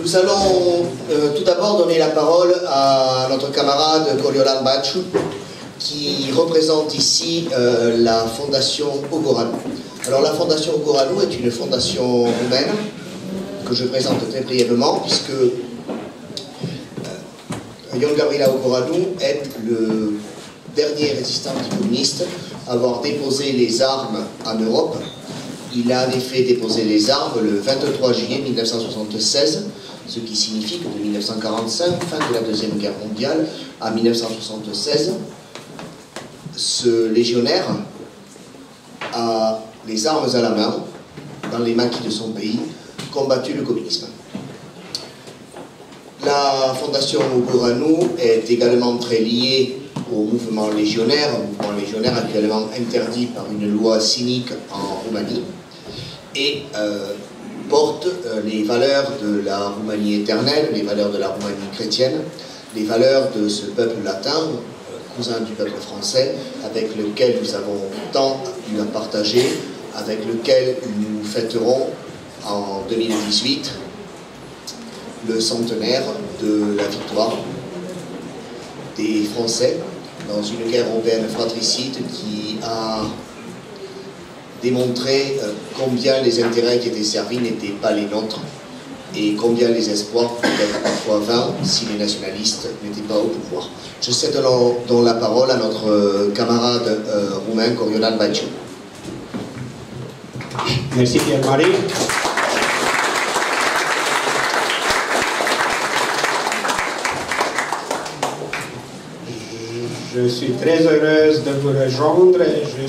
Nous allons tout d'abord donner la parole à notre camarade Coriolan Baciu, qui représente ici la fondation Ogoranu. Alors la fondation Ogoranu est une fondation roumaine que je présente très brièvement, puisque Ion Gavrila Ogoranu est le dernier résistant communiste à avoir déposé les armes en Europe. Il a en effet déposé les armes le 23 juillet 1976, ce qui signifie que de 1945, fin de la Deuxième Guerre mondiale, à 1976, ce légionnaire a les armes à la main, dans les maquis de son pays, combattu le communisme. La fondation Ogoranu est également très liée au mouvement légionnaire, actuellement interdit par une loi cynique en Roumanie, et porte les valeurs de la Roumanie éternelle, les valeurs de la Roumanie chrétienne, les valeurs de ce peuple latin, cousin du peuple français, avec lequel nous avons tant eu à partager, avec lequel nous fêterons en 2018 le centenaire de la victoire des Français dans une guerre européenne fratricide qui a démontré combien les intérêts qui étaient servis n'étaient pas les nôtres et combien les espoirs pouvaient être parfois vains si les nationalistes n'étaient pas au pouvoir. Je cède donc la parole à notre camarade roumain Coriolan Baciu. Merci Pierre-Marie. Je suis très heureuse de vous rejoindre. Je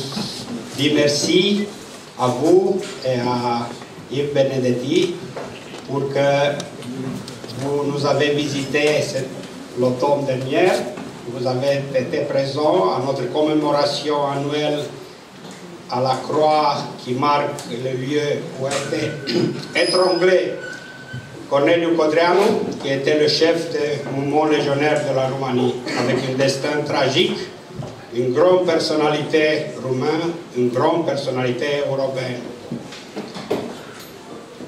dis merci à vous et à Yves Benedetti pour que vous nous avez visité l'automne dernier. Vous avez été présents à notre commémoration annuelle à la croix qui marque le lieu où a été étranglé Corneliu Codreanu, qui était le chef du mouvement légionnaire de la Roumanie, avec un destin tragique, une grande personnalité roumaine, une grande personnalité européenne.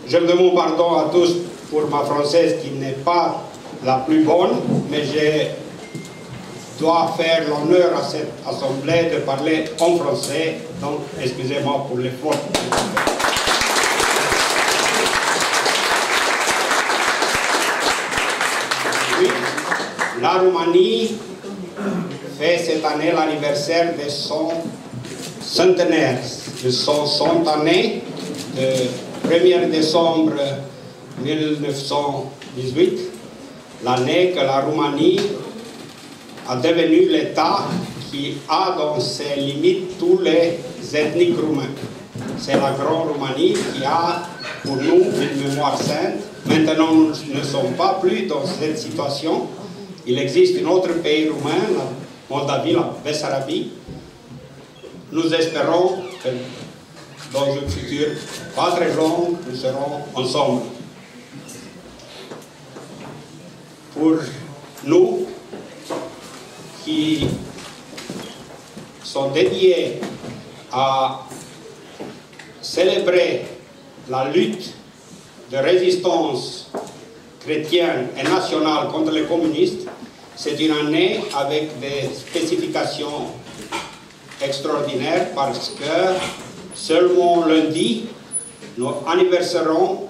Je me demande pardon à tous pour ma française qui n'est pas la plus bonne, mais je dois faire l'honneur à cette assemblée de parler en français, donc excusez-moi pour les fautes. Oui, la Roumanie fait cette année l'anniversaire de son centenaire, de son 100 année, de 1er décembre 1918, l'année que la Roumanie a devenu l'État qui a dans ses limites tous les ethniques roumains. C'est la grande Roumanie qui a pour nous une mémoire sainte. Maintenant, nous ne sommes pas plus dans cette situation. Il existe un autre pays roumain, la Moldavie, la Bessarabie. Nous espérons que dans un futur pas très long, nous serons ensemble. Pour nous qui sont dédiés à célébrer la lutte de résistance chrétienne et nationale contre les communistes, c'est une année avec des spécifications extraordinaires parce que seulement lundi, nous anniversarons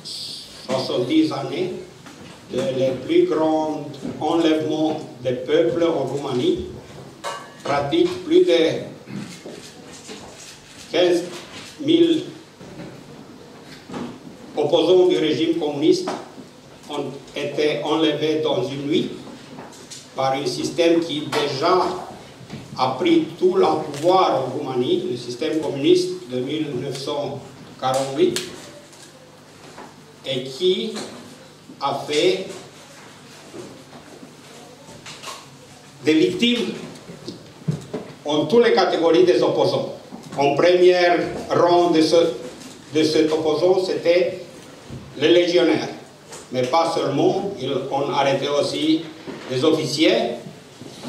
70 années de les plus grands enlèvements des peuples en Roumanie, pratique plus de 15 000 opposants du régime communiste ont été enlevés dans une nuit par un système qui déjà a pris tout le pouvoir en Roumanie, le système communiste de 1948, et qui a fait des victimes en toutes les catégories des opposants. En premier rang de cet opposant, c'était les légionnaires. Mais pas seulement, ils ont arrêté aussi des officiers,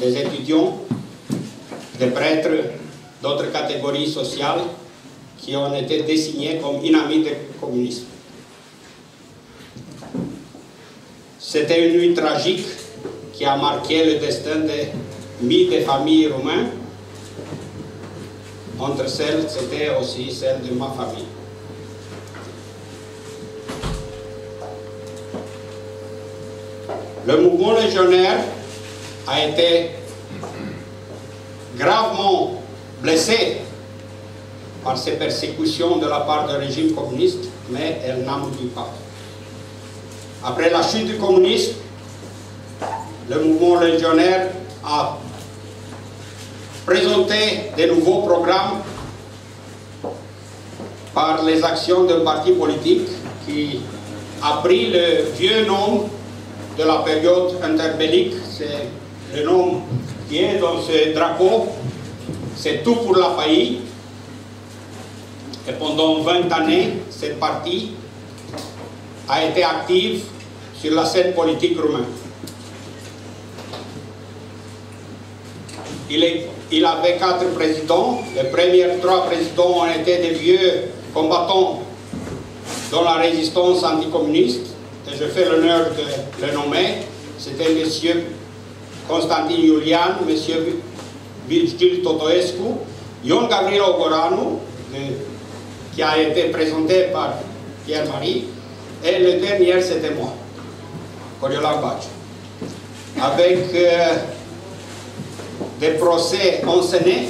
des étudiants, des prêtres, d'autres catégories sociales qui ont été désignés comme ennemis du communisme. C'était une nuit tragique qui a marqué le destin de milliers de familles roumaines. Entre celles, c'était aussi celle de ma famille. Le mouvement légionnaire a été gravement blessé par ces persécutions de la part du régime communiste, mais elle n'aboutit pas. Après la chute du communisme, le mouvement légionnaire a présenté de nouveaux programmes par les actions d'un parti politique qui a pris le vieux nom de la période interbellique, c'est le nom qui est dans ce drapeau, c'est Tout pour la pays. Et pendant 20 années, cette partie a été active sur la scène politique roumaine. Il avait 4 présidents. Les premiers 3 présidents ont été des vieux combattants dans la résistance anticommuniste. Et je fais l'honneur de le nommer. C'était M. Constantin Iulian, M. Virgil Totoescu, Ion Gavrilo Goranu, qui a été présenté par Pierre-Marie, et le dernier c'était moi, Coriolan Baciu. Avec des procès enseignés,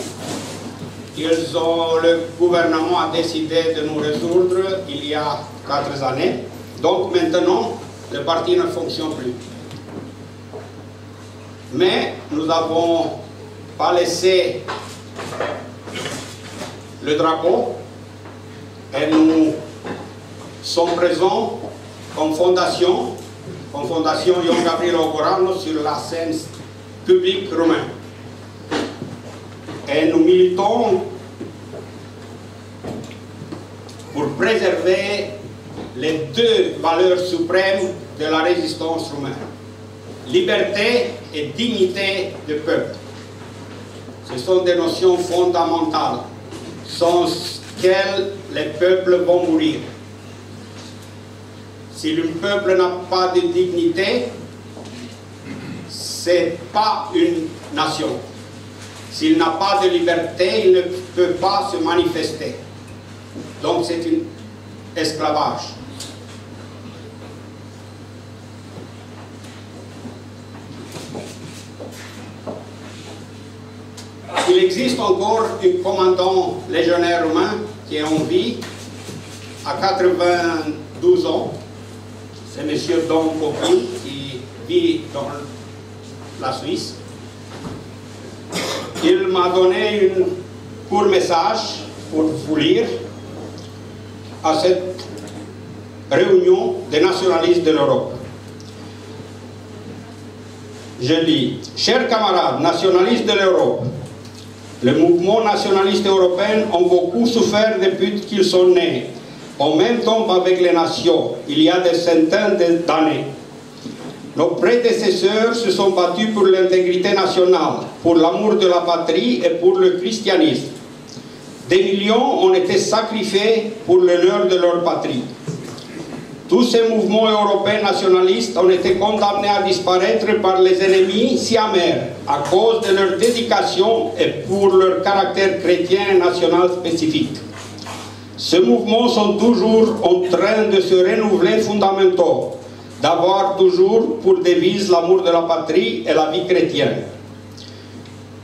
le gouvernement a décidé de nous résoudre il y a 4 années. Donc maintenant, le parti ne fonctionne plus. Mais nous n'avons pas laissé le drapeau et nous sommes présents comme fondation Ion Gavrilo Goranu sur la scène publique roumaine. Et nous militons pour préserver les 2 valeurs suprêmes de la résistance roumaine. Liberté et dignité du peuple. Ce sont des notions fondamentales, sans lesquelles les peuples vont mourir. Si le peuple n'a pas de dignité, ce n'est pas une nation. S'il n'a pas de liberté, il ne peut pas se manifester. Donc c'est un esclavage. Il existe encore un commandant légionnaire roumain qui est en vie à 92 ans. C'est M. Don Copin qui vit dans la Suisse. Il m'a donné un court message pour vous lire à cette réunion des nationalistes de l'Europe. Je lis: Chers camarades nationalistes de l'Europe, le mouvement nationaliste européen ont beaucoup souffert depuis qu'ils sont nés, en même temps avec les nations, il y a des centaines d'années. Nos prédécesseurs se sont battus pour l'intégrité nationale, pour l'amour de la patrie et pour le christianisme. Des millions ont été sacrifiés pour l'honneur de leur patrie. Tous ces mouvements européens nationalistes ont été condamnés à disparaître par les ennemis si amers à cause de leur dédication et pour leur caractère chrétien et national spécifique. Ces mouvements sont toujours en train de se renouveler fondamentaux, d'avoir toujours pour devise l'amour de la patrie et la vie chrétienne.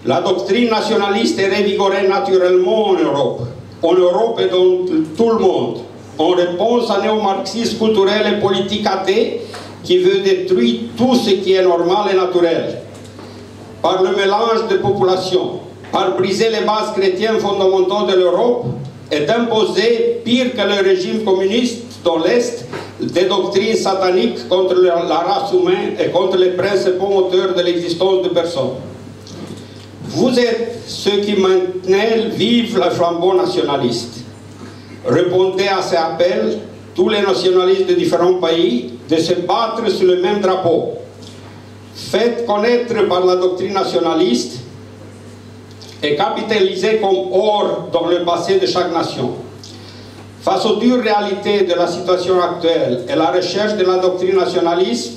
La doctrine nationaliste est revigorée naturellement en Europe et dans tout le monde, en réponse à un néo-marxisme culturel et politique athée qui veut détruire tout ce qui est normal et naturel. Par le mélange de populations, par briser les bases chrétiennes fondamentaux de l'Europe et d'imposer, pire que le régime communiste dans l'Est, des doctrines sataniques contre la race humaine et contre les principaux moteurs de l'existence de personnes. Vous êtes ceux qui maintenant vivent le flambeau nationaliste. Répondez à ces appels, tous les nationalistes de différents pays, de se battre sur le même drapeau. Faites connaître par la doctrine nationaliste et capitalisez comme or dans le passé de chaque nation. Face aux dures réalités de la situation actuelle et la recherche de la doctrine nationaliste,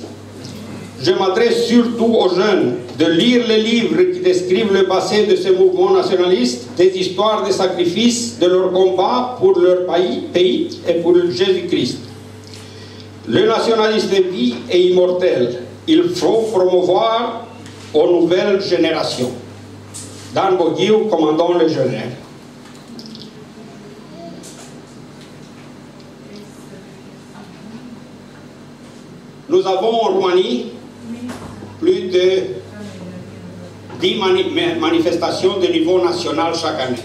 je m'adresse surtout aux jeunes de lire les livres qui décrivent le passé de ce mouvement nationaliste, des histoires de sacrifices, de leur combat pour leur pays et pour Jésus-Christ. Le nationalisme de vie est immortel. Il faut promouvoir aux nouvelles générations. Dan Boghiu, commandant légionnaire. Nous avons en Roumanie plus de 10 manifestations de niveau national chaque année.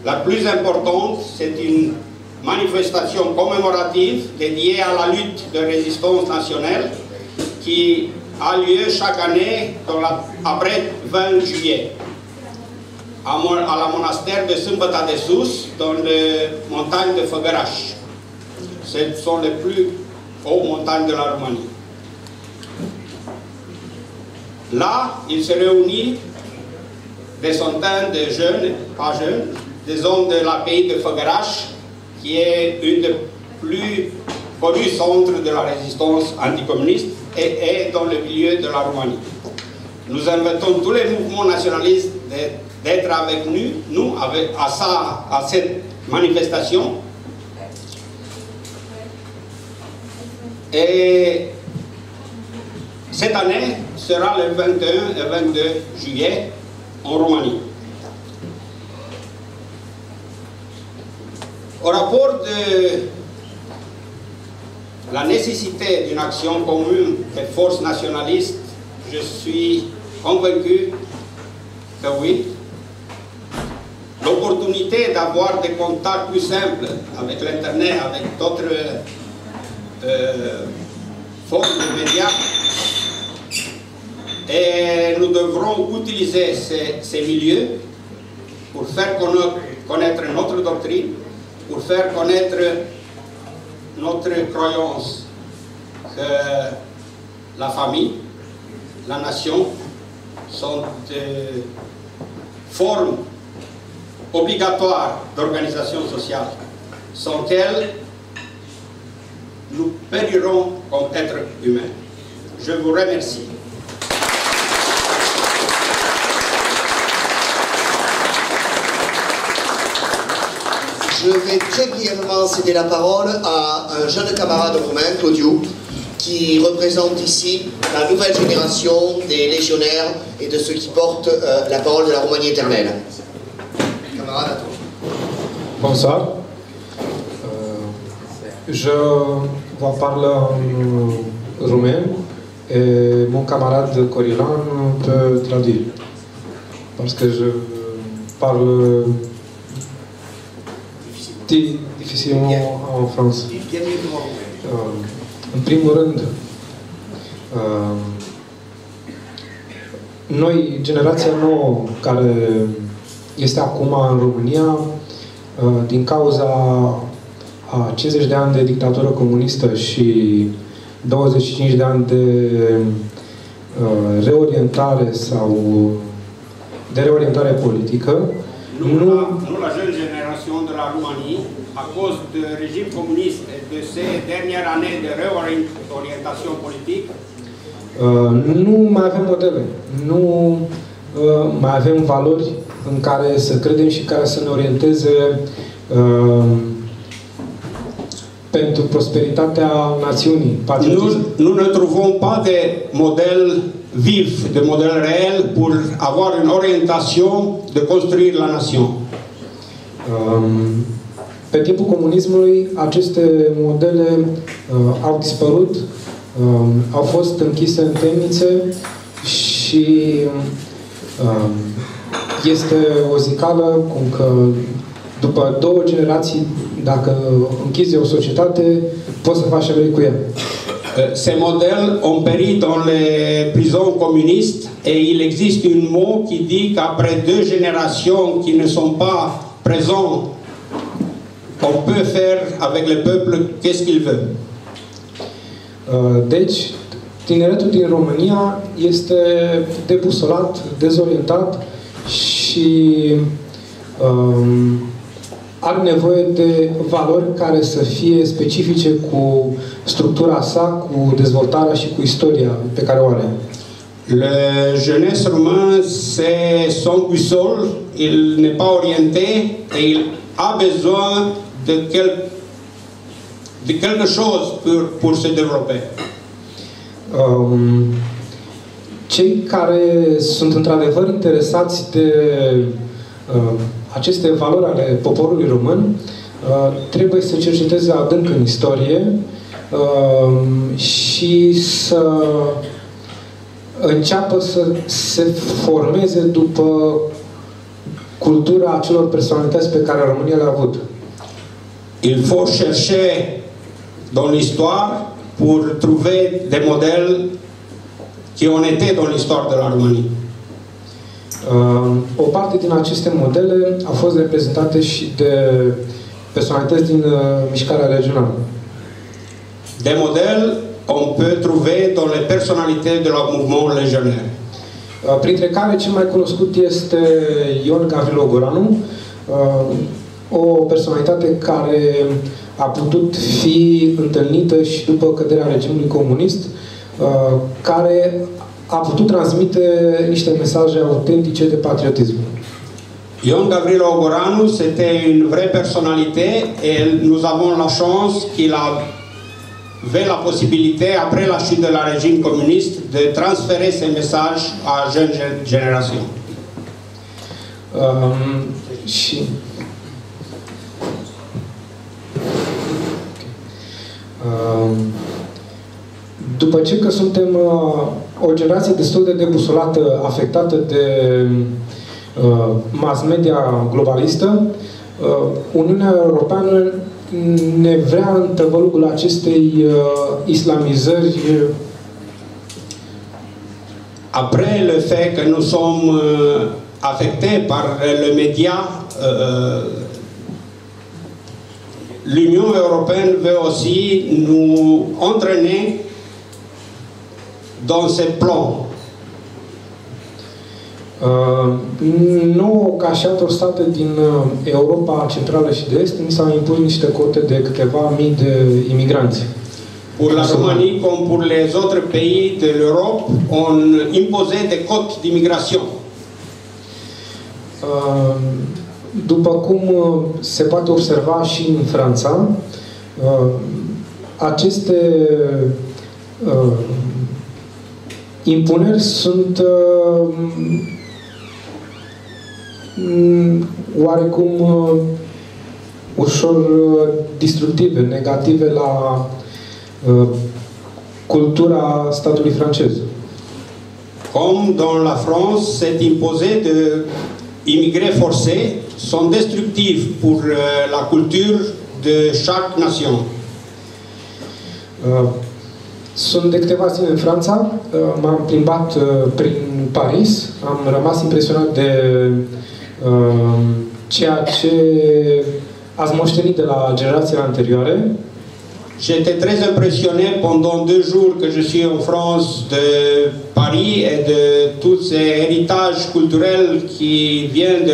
La plus importante, c'est une manifestation commémorative dédiée à la lutte de résistance nationale qui a lieu chaque année après 20 juillet à la monastère de Sâmbăta de Sus, dans les montagnes de Făgăraș. Ce sont les plus hautes montagnes de la Roumanie. Là, il se réunit des centaines de jeunes, pas jeunes, des hommes de la pays de Făgăraș, qui est une des plus connus centres de la résistance anticommuniste et est dans le milieu de la Roumanie. Nous invitons tous les mouvements nationalistes d'être avec nous à cette manifestation. Et cette année sera le 21 et 22 juillet en Roumanie. Au rapport de la nécessité d'une action commune des forces nationalistes, je suis convaincu que oui. L'opportunité d'avoir des contacts plus simples avec l'Internet, avec d'autres formes de médias, et nous devrons utiliser ces milieux pour faire connaître notre doctrine, pour faire connaître notre croyance que la famille, la nation sont des formes obligatoires d'organisation sociale, sans lesquelles nous périrons comme êtres humains. Je vous remercie. Je vais très brièvement céder la parole à un jeune camarade roumain, Claudiu, qui représente ici la nouvelle génération des légionnaires et de ceux qui portent la parole de la Roumanie éternelle. Camarade, à toi. Bonsoir. Je vais parler en roumain et mon camarade Corilan peut traduire. Parce que je parle dificilment en France. În primul rând, noi, generația nouă care este acum în România, din cauza a 50 de ani de dictatură comunistă și 25 de ani de reorientare sau de reorientare politică, Nous, la jeune génération de la Roumanie, à cause du régime communiste et de ces dernières années de réorientation politique, nu mai avem modele, nu mai avem valori în care să credem și care să ne orienteze pentru prosperitatea națiunii. Nous ne trouvons pas de modèle vif, de modèle réel pour avoir une orientation de construire la nation. Pe timpul comunismului, aceste modele au dispărut, au fost închise în temnițe și este o zicală cum că după 2 generații, dacă închizi o societate, poți să faci ce vrei cu ea. Ces modèles ont péri dans les prisons communistes et il existe un mot qui dit qu'après 2 générations qui ne sont pas présents, on peut faire avec le peuple qu'est-ce qu'il veut. Deci, tineretul din România este debusolat, dezorientat și are nevoie de valori care să fie specifice cu structura sa, cu dezvoltarea și cu istoria pe care o are. Le jeunesse roumain, c'est son boussole, il n'est pas orienté et il a besoin de quelque chose pour se développer. Cei care sunt într-adevăr interesați de aceste valori ale poporului român trebuie să cerceteze adânc în istorie și să înceapă să se formeze după cultura acelor personalități pe care România le-a avut. Il faut chercher dans l'histoire pour trouver des modèles qui ont été dans l'histoire de la Roumanie. O parte din aceste modele au fost reprezentate și de personalități din mișcarea regională. Des modèles on peut trouver dans les personnalités de la mouvement légionnaire. Printre care cel mai cunoscut este Ion Gavrilo Goranu, o personalitate care a putut fi întâlnită și după căderea regimului comunist, care a putut transmite niște mesaje autentice de patriotism. Ion Gavrilo Goranu, c'était une vraie personnalité et nous avons la chance qu'il avait la possibilité, après la chute de la régime communiste, de transférer ces messages à jeune génération. După ce că suntem o generație destul de debusolată, afectată de mass media globalistă, Uniunea Europeană ne vrea în tăvălugul acestei islamizări. Après le fait que nous sommes affectés par les médias, l'Union européenne veut aussi nous entraîner dans ces plans. Nu, ca și altor state din Europa Centrală și de Est, ni s-au impus niște cote de câteva mii de imigranți. Pour la Roumanie, comme pour les autres pays de l'Europe, on imposait des cotes d'immigration. După cum se poate observa și în Franța, aceste impuneri sunt oarecum ușor destructive, negative la cultura statului francez. Comme dans la France, c'est imposé de immigrés forcés sont destructifs pour la culture de chaque nation. Sunt de câteva zile în Franța, m-am plimbat prin Paris, am rămas impresionat de ceea ce ați moștenit de la generațiile anterioare. J'étais très impressionné pendant 2 jours que je suis en France de Paris et de tous ces héritages culturels qui viennent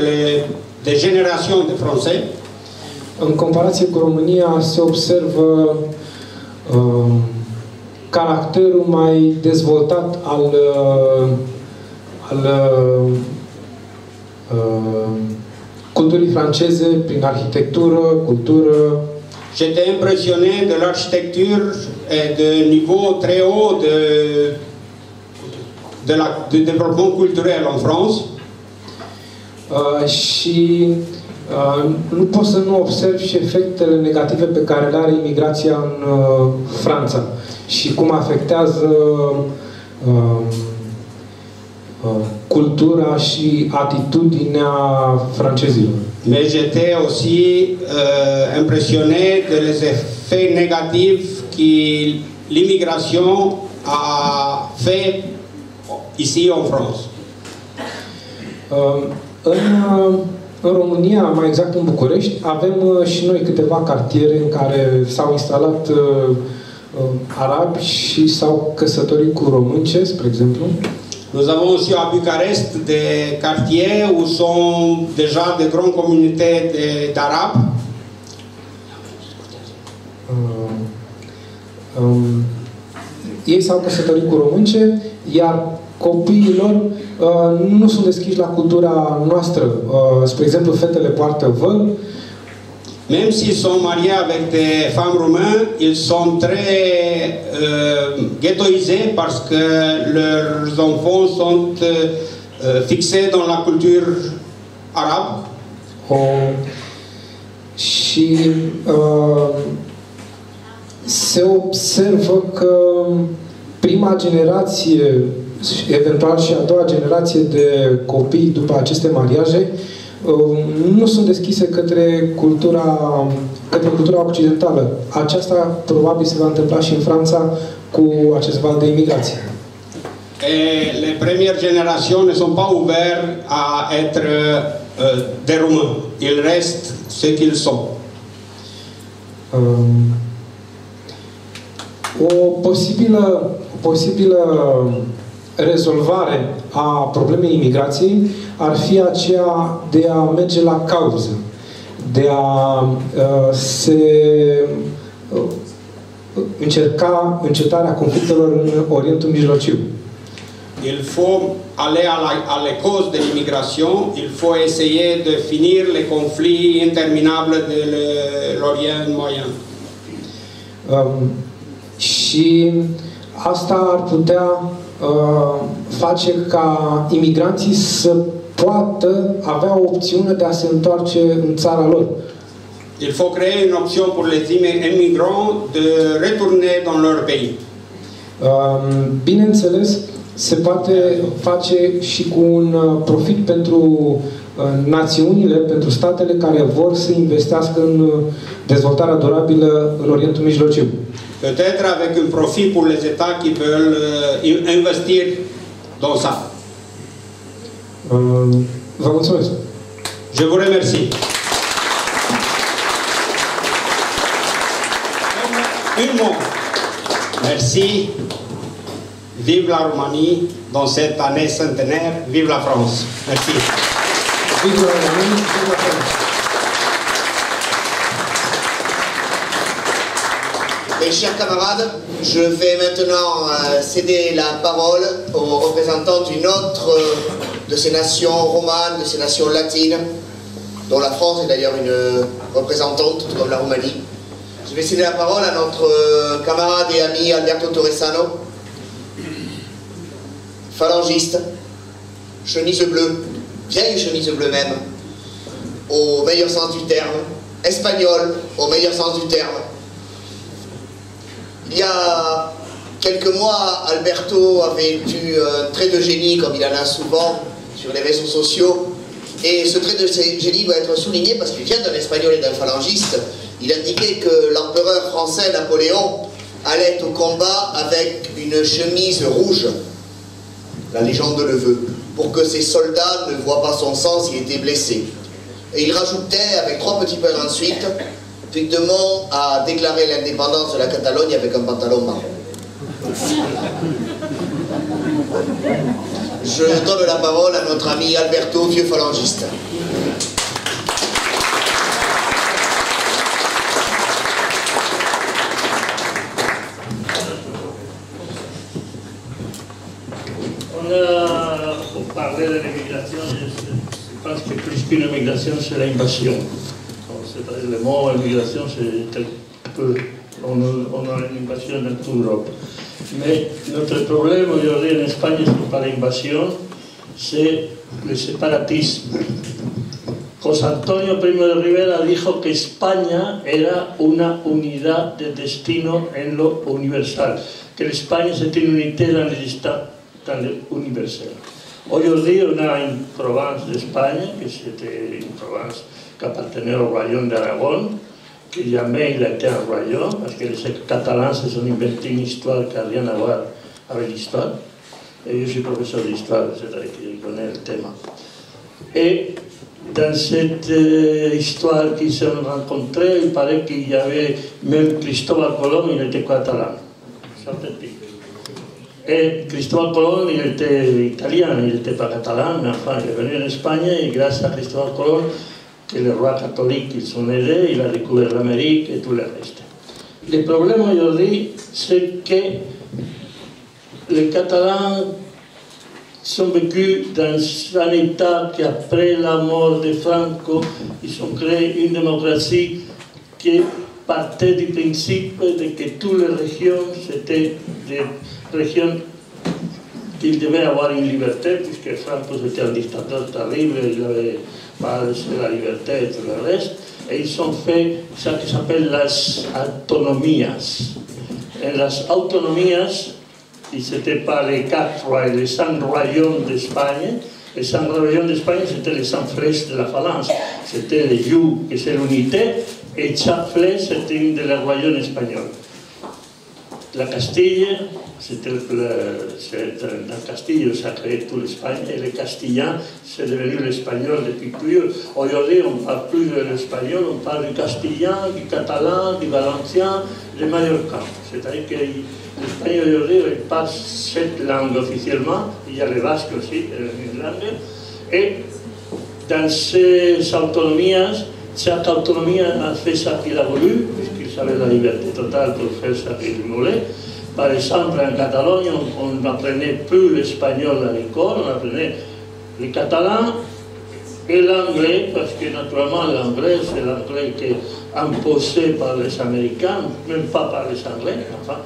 des générations de Français. În comparație cu România se observă caracterul mai dezvoltat al culturii franceze prin arhitectură, cultură. J'étais impressionné de l'architecture et de niveau très haut de développement culturel en France. Și nu pot să nu observ și efectele negative pe care le are imigrația în Franța și cum afectează cultura și atitudinea francezilor. Mais j'étais aussi impressionné de les effets négatifs que l'immigration a fait ici en France. În România, mai exact în București, avem și noi câteva cartiere în care s-au instalat arabi și s-au căsătorit cu românce, spre exemplu. Nous avons aussi à Bucarest des quartiers où sont déjà de grandes communautés d'Arabes. Ei s-au căsătorit cu românce, iar copiilor nu sunt deschiși la cultura noastră. Spre exemplu, fetele poartă văl. Même s'ils sont mariés avec des femmes roumaines, ils sont très ghettoisés parce que leurs enfants sont fixés dans la culture arabe. Și se observă că prima generație, eventual și a doua generație de copii după aceste mariaje, nu sunt deschise către cultura occidentală. Aceasta probabil se va întâmpla și în Franța cu acest val de imigrație. Les premières générations ne sont pas ouverts à être des Roumains. Ils restent ce qu'ils sont. O posibilă rezolvare a problemei imigrației ar fi aceea de a merge la cauză, de a se încerca încetarea conflictelor în Orientul Mijlociu. Il faut aller à la cause de l'immigration, il faut essayer de finir les conflits interminables de l'Orient Moyen. Și asta ar putea face ca imigranții să poată avea o opțiune de a se întoarce în țara lor. Il faut créer une option pour les immigrants de retourner dans leur pays. Bineînțeles, se poate face și cu un profit pentru națiunile, pentru statele care vor să investească în dezvoltarea durabilă în Orientul Mijlociu. Peut-être avec un profit pour les États qui veulent investir dans ça. Vă mulțumesc. Je vous remercie. Un mot. Merci. Vive la Roumanie dans cette année centenaire. Vive la France. Merci. Vive la Roumanie, vive la France. Mes chers camarades, je vais maintenant céder la parole aux représentants d'une autre de ces nations romanes, de ces nations latines, dont la France est d'ailleurs une représentante, tout comme la Roumanie. Je vais céder la parole à notre camarade et ami Alberto Torresano, phalangiste, chemise bleue, vieille chemise bleue même, au meilleur sens du terme, espagnol au meilleur sens du terme. Il y a quelques mois, Alberto avait eu un trait de génie, comme il en a souvent sur les réseaux sociaux. Et ce trait de génie doit être souligné parce qu'il vient d'un espagnol et d'un phalangiste. Il indiquait que l'empereur français Napoléon allait au combat avec une chemise rouge. La légende le veut. Pour que ses soldats ne voient pas son sang s'il était blessé. Et il rajoutait, avec 3 petits points ensuite, Puigdemont a déclaré l'indépendance de la Catalogne avec un pantalon marron. Je donne la parole à notre ami Alberto, vieux phalangiste. On a parlé de l'immigration, je pense que plus qu'une immigration, c'est l'invasion. C'est-à-dire le mot immigration, c'est un peu, on a une invasion dans toute l'Europe. Mais notre problème aujourd'hui en Espagne, ce n'est pas l'invasion, c'est le separatisme. José Antonio Primo de Rivera dijo que España era una unidad de destino en lo universal, que l'Espagne c'était une unité dans l'universel. Aujourd'hui, on a une province d'Espagne, qui c'était une province qui appartenait au royaume d'Aragon, qui jamais il a été un royaume, parce que les Catalans se sont inventés une histoire qui n'a rien à voir avec l'histoire. Et je suis professeur d'histoire, c'est-à-dire que je connais le thème. Et dans cette histoire qu'ils se sont rencontrés, il paraît qu'il y avait même Cristóbal Colón, il était catalan. Et Cristóbal Colón, il était italien, il n'était pas catalan, mais enfin, il est venu en Espagne et grâce à Cristóbal Colón, que les rois catholiques ils sont aidés, il a découvert l'Amérique et tout le reste. Le problème aujourd'hui, c'est que les Catalans sont vécus dans un état qu'après la mort de Franco, ils ont créé une démocratie qui partait du principe de que toutes les régions, c'était des régions qu'il devait avoir une liberté, puisque Franco était un dictateur terrible, il n'avait pas laissé la liberté et tout le reste, et ils ont fait ce qui s'appelle les autonomias. Et les autonomias, c'était pas les 4 et les 5 royaumes d'Espagne. Les 5 royaumes d'Espagne, c'était les 5 flèches de la phalange. C'était les You, que c'est l'unité, et chaque flèche, c'était une des royaumes espagnols. La Castille, c'était dans Castille, ça a créé toute l'Espagne, et le castillan, c'est devenu l'espagnol depuis toujours. Aujourd'hui, on ne parle plus de l'espagnol, on parle du castillan, du catalan, du valencien, du mallorquin. C'est-à-dire que l'espagnol aujourd'hui, il parle 7 langues officiellement, il y a le basque aussi, une langue, et dans ces autonomies, chaque autonomie a fait ce qu'il a voulu, puisqu'il avait la liberté totale pour faire ce qu'il voulait. Par exemple, en Catalogne, on n'apprenait plus l'espagnol à l'école, on apprenait le catalan et l'anglais, parce que naturellement l'anglais, c'est l'anglais qui est imposé par les Américains, même pas par les Anglais. Enfin,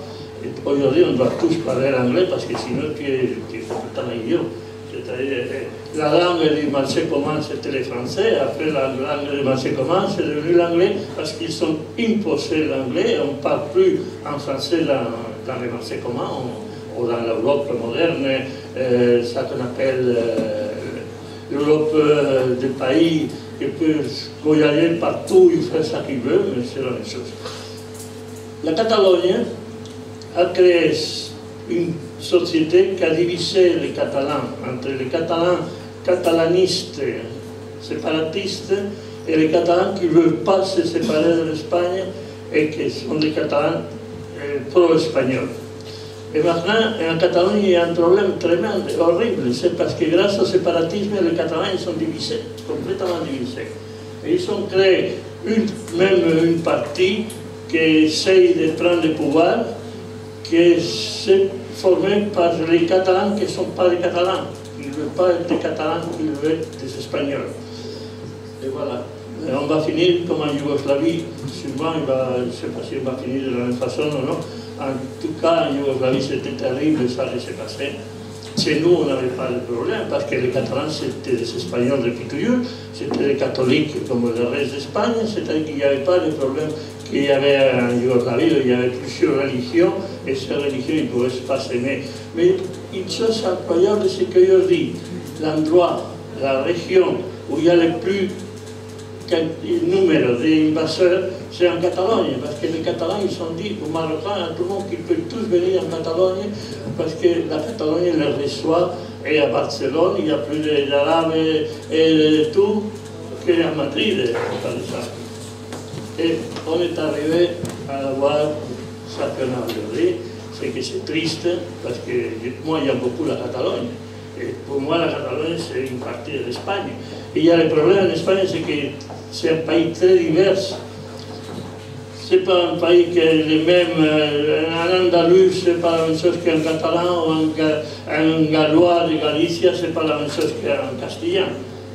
aujourd'hui, on doit tous parler anglais, parce que sinon tu es complètement idiot. C'est-à-dire, la langue du marché commun, c'était le français. Après, la langue du marché commun, c'est devenu l'anglais, parce qu'ils ont imposé l'anglais. On ne parle plus en français dans le marché commun, ou dans l'Europe moderne, ça qu'on appelle l'Europe des pays qui peuvent voyager partout et faire ce qu'ils veulent, mais c'est la même chose. La Catalogne a créé une société qui a divisé les Catalans entre les Catalans catalanistes, séparatistes, et les Catalans qui ne veulent pas se séparer de l'Espagne et qui sont des Catalans pro-espagnols. Et maintenant, en Catalogne, il y a un problème tremendous, horrible. C'est parce que grâce au séparatisme, les Catalans ils sont divisés, complètement divisés. Et ils ont créé même une partie qui essaye de prendre le pouvoir, qui s'est formée par les Catalans qui ne sont pas des Catalans. Ils ne veulent pas être des Catalans, ils veulent être des Espagnols. Et voilà. Et on va finir comme en Yougoslavie. Sûrement, je ne sais pas si on va finir de la même façon ou non. En tout cas, en Yougoslavie, c'était terrible, ça qui s'est passé. Chez nous, on n'avait pas de problème, parce que les Catalans, c'était des Espagnols depuis toujours, c'était des catholiques comme le reste d'Espagne, c'est-à-dire qu'il n'y avait pas de problème qu'il y avait en Yougoslavie, il y avait plusieurs religions, et ces religions, ils ne pouvaient pas s'aimer. Mais une chose incroyable, c'est qu'aujourd'hui, l'endroit, la région où il y a le plus numéro d'invaseurs, c'est en Catalogne, parce que les Catalans, ils ont dit aux Marocains, à tout le monde, qu'ils peuvent tous venir en Catalogne, parce que la Catalogne les reçoit, et à Barcelone, il y a plus d'Arabes et de tout qu'à Madrid, par exemple. Et on est arrivé à voir ce qu'on a aujourd'hui, c'est que c'est triste, parce que moi, j'aime beaucoup la Catalogne. Et pour moi, la Catalogne, c'est une partie de l'Espagne. Et il y a le problème en Espagne, c'est que c'est un pays très divers. C'est pas un pays qui est le même. En Andalus, c'est pas la même chose qu'en catalan, ou en gallois de Galicia, c'est pas la même chose qu'en castillan.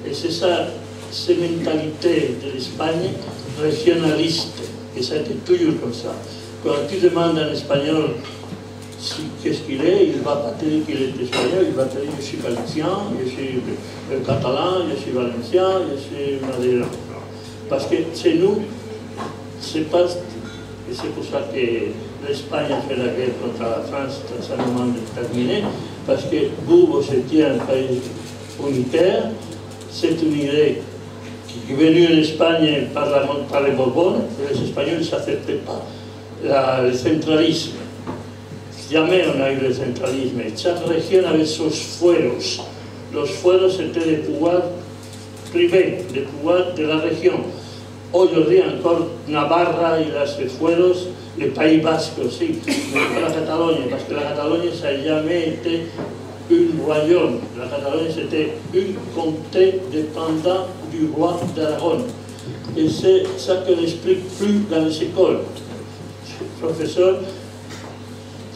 Et c'est ça, cette mentalité de l'Espagne régionaliste. Et ça a été toujours comme ça. Quand tu demandes en espagnol qu'est-ce qu'il est, il ne va pas te dire qu'il est espagnol, il va te dire je suis galicien, je suis catalan, je suis valencien, je suis madrilène. Parce que chez nous, c'est pas. Et c'est pour ça que l'Espagne a fait la guerre contre la France dans un moment déterminé, parce que vous étiez un pays unitaire, c'est une idée qui est venue en Espagne par les Bourbons, et les Espagnols ne s'acceptaient pas le centralisme. Jamais on a eu le centralisme. Chaque région avait ses fueros. Les fueros étaient des pouvoirs privés, des pouvoirs de la région. Aujourd'hui encore, Navarra il a ses fueros, le Pays Basque aussi, mais pas la Catalogne, parce que la Catalogne, ça n'a jamais été un royaume. La Catalogne, c'était une comté dépendant du roi d'Aragon. Et c'est ça qu'on n'explique plus dans les écoles. professeur,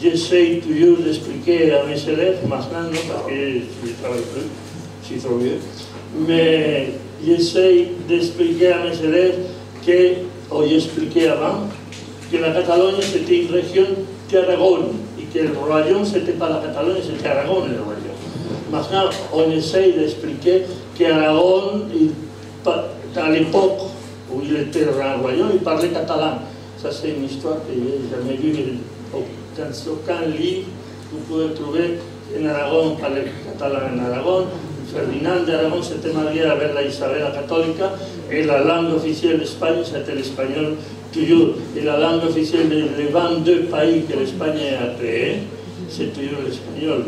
j'essaie toujours d'expliquer à mes élèves, maintenant non parce que je ne travaille plus, je suis trop vieux, mais j'essaie d'expliquer à mes élèves que, ou j'expliquais avant, que la Catalogne c'était une région d'Aragon et que le royaume c'était pas la Catalogne, c'était Aragon le royaume. Maintenant, on essaye d'expliquer qu'Aragon, à l'époque où il était un royaume, il parlait catalan. Ça, c'est une histoire que j'ai jamais vue dans aucun livre. Vous pouvez trouver en Aragon, on parlait catalan en Aragon. Ferdinand d'Aragon s'était marié avec la Isabella católica et la langue officielle d'Espagne, c'était l'espagnol toujours. Et la langue officielle des 22 pays que l'Espagne a créé, c'est toujours l'espagnol.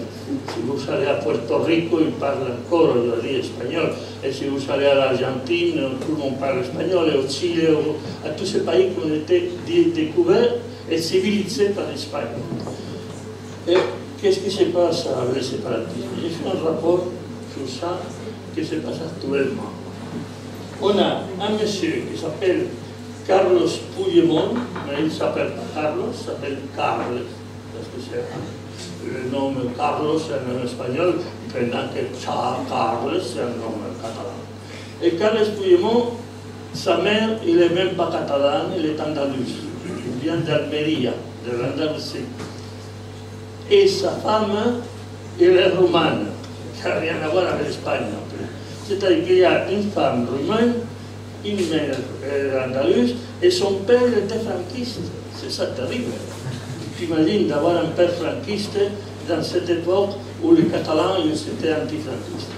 Si vous allez à Puerto Rico, ils parlent encore aujourd'hui espagnol. Et si vous allez à l'Argentine, tout le monde parle espagnol. Et au Chili, à tous ces pays qui ont été découverts et civilisés par l'Espagne. Et qu'est-ce qui se passe avec le séparatisme? J'ai fait un rapport sur ça qui se passe actuellement. On a un monsieur qui s'appelle Carlos Puigdemont, mais il ne s'appelle pas Carlos, il s'appelle Carles, parce que c'est le nom Carlos, c'est un nom espagnol, pendant que Carles, c'est un nom catalan. Et Carles Puigdemont, sa mère, il n'est même pas catalan, il est andalous. Il vient d'Almeria, de l'Andalousie. Et sa femme, elle est roumaine, qui n'a rien à voir avec l'Espagne non plus. C'est-à-dire qu'il y a une femme roumaine, une mère andalouse, et son père était franquiste. C'est ça terrible. T'imagines d'avoir un père franquiste dans cette époque où les Catalans étaient antifranquistes.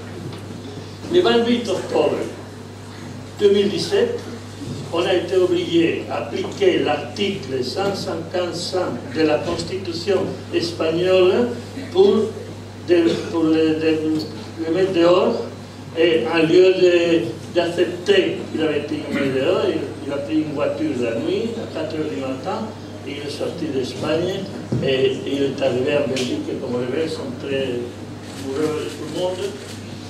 Le 28 octobre 2017, on a été obligé d'appliquer l'article 155 de la Constitution espagnole pour le mettre dehors, et en lieu d'accepter qu'il avait été mis dehors, il a pris une voiture la nuit, à 4 h du matin, il est sorti d'Espagne et il est arrivé en Belgique, et comme les Belges sont très amoureux de tout le monde,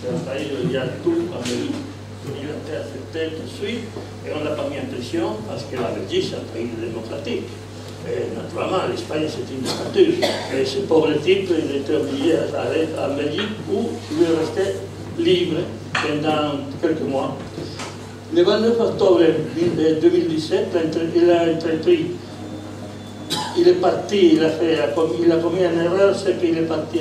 c'est un pays où il y a tout en Belgique. Il a été accepté tout de suite et on n'a pas mis en prison parce que la Belgique c'est un pays démocratique. Et naturellement, l'Espagne c'est une dictature. Et ce pauvre type, il était obligé d'aller en Belgique où il est resté libre pendant quelques mois. Le 29 octobre 2017, il a entrepris. Il est parti, il a commis une erreur, c'est qu'il est parti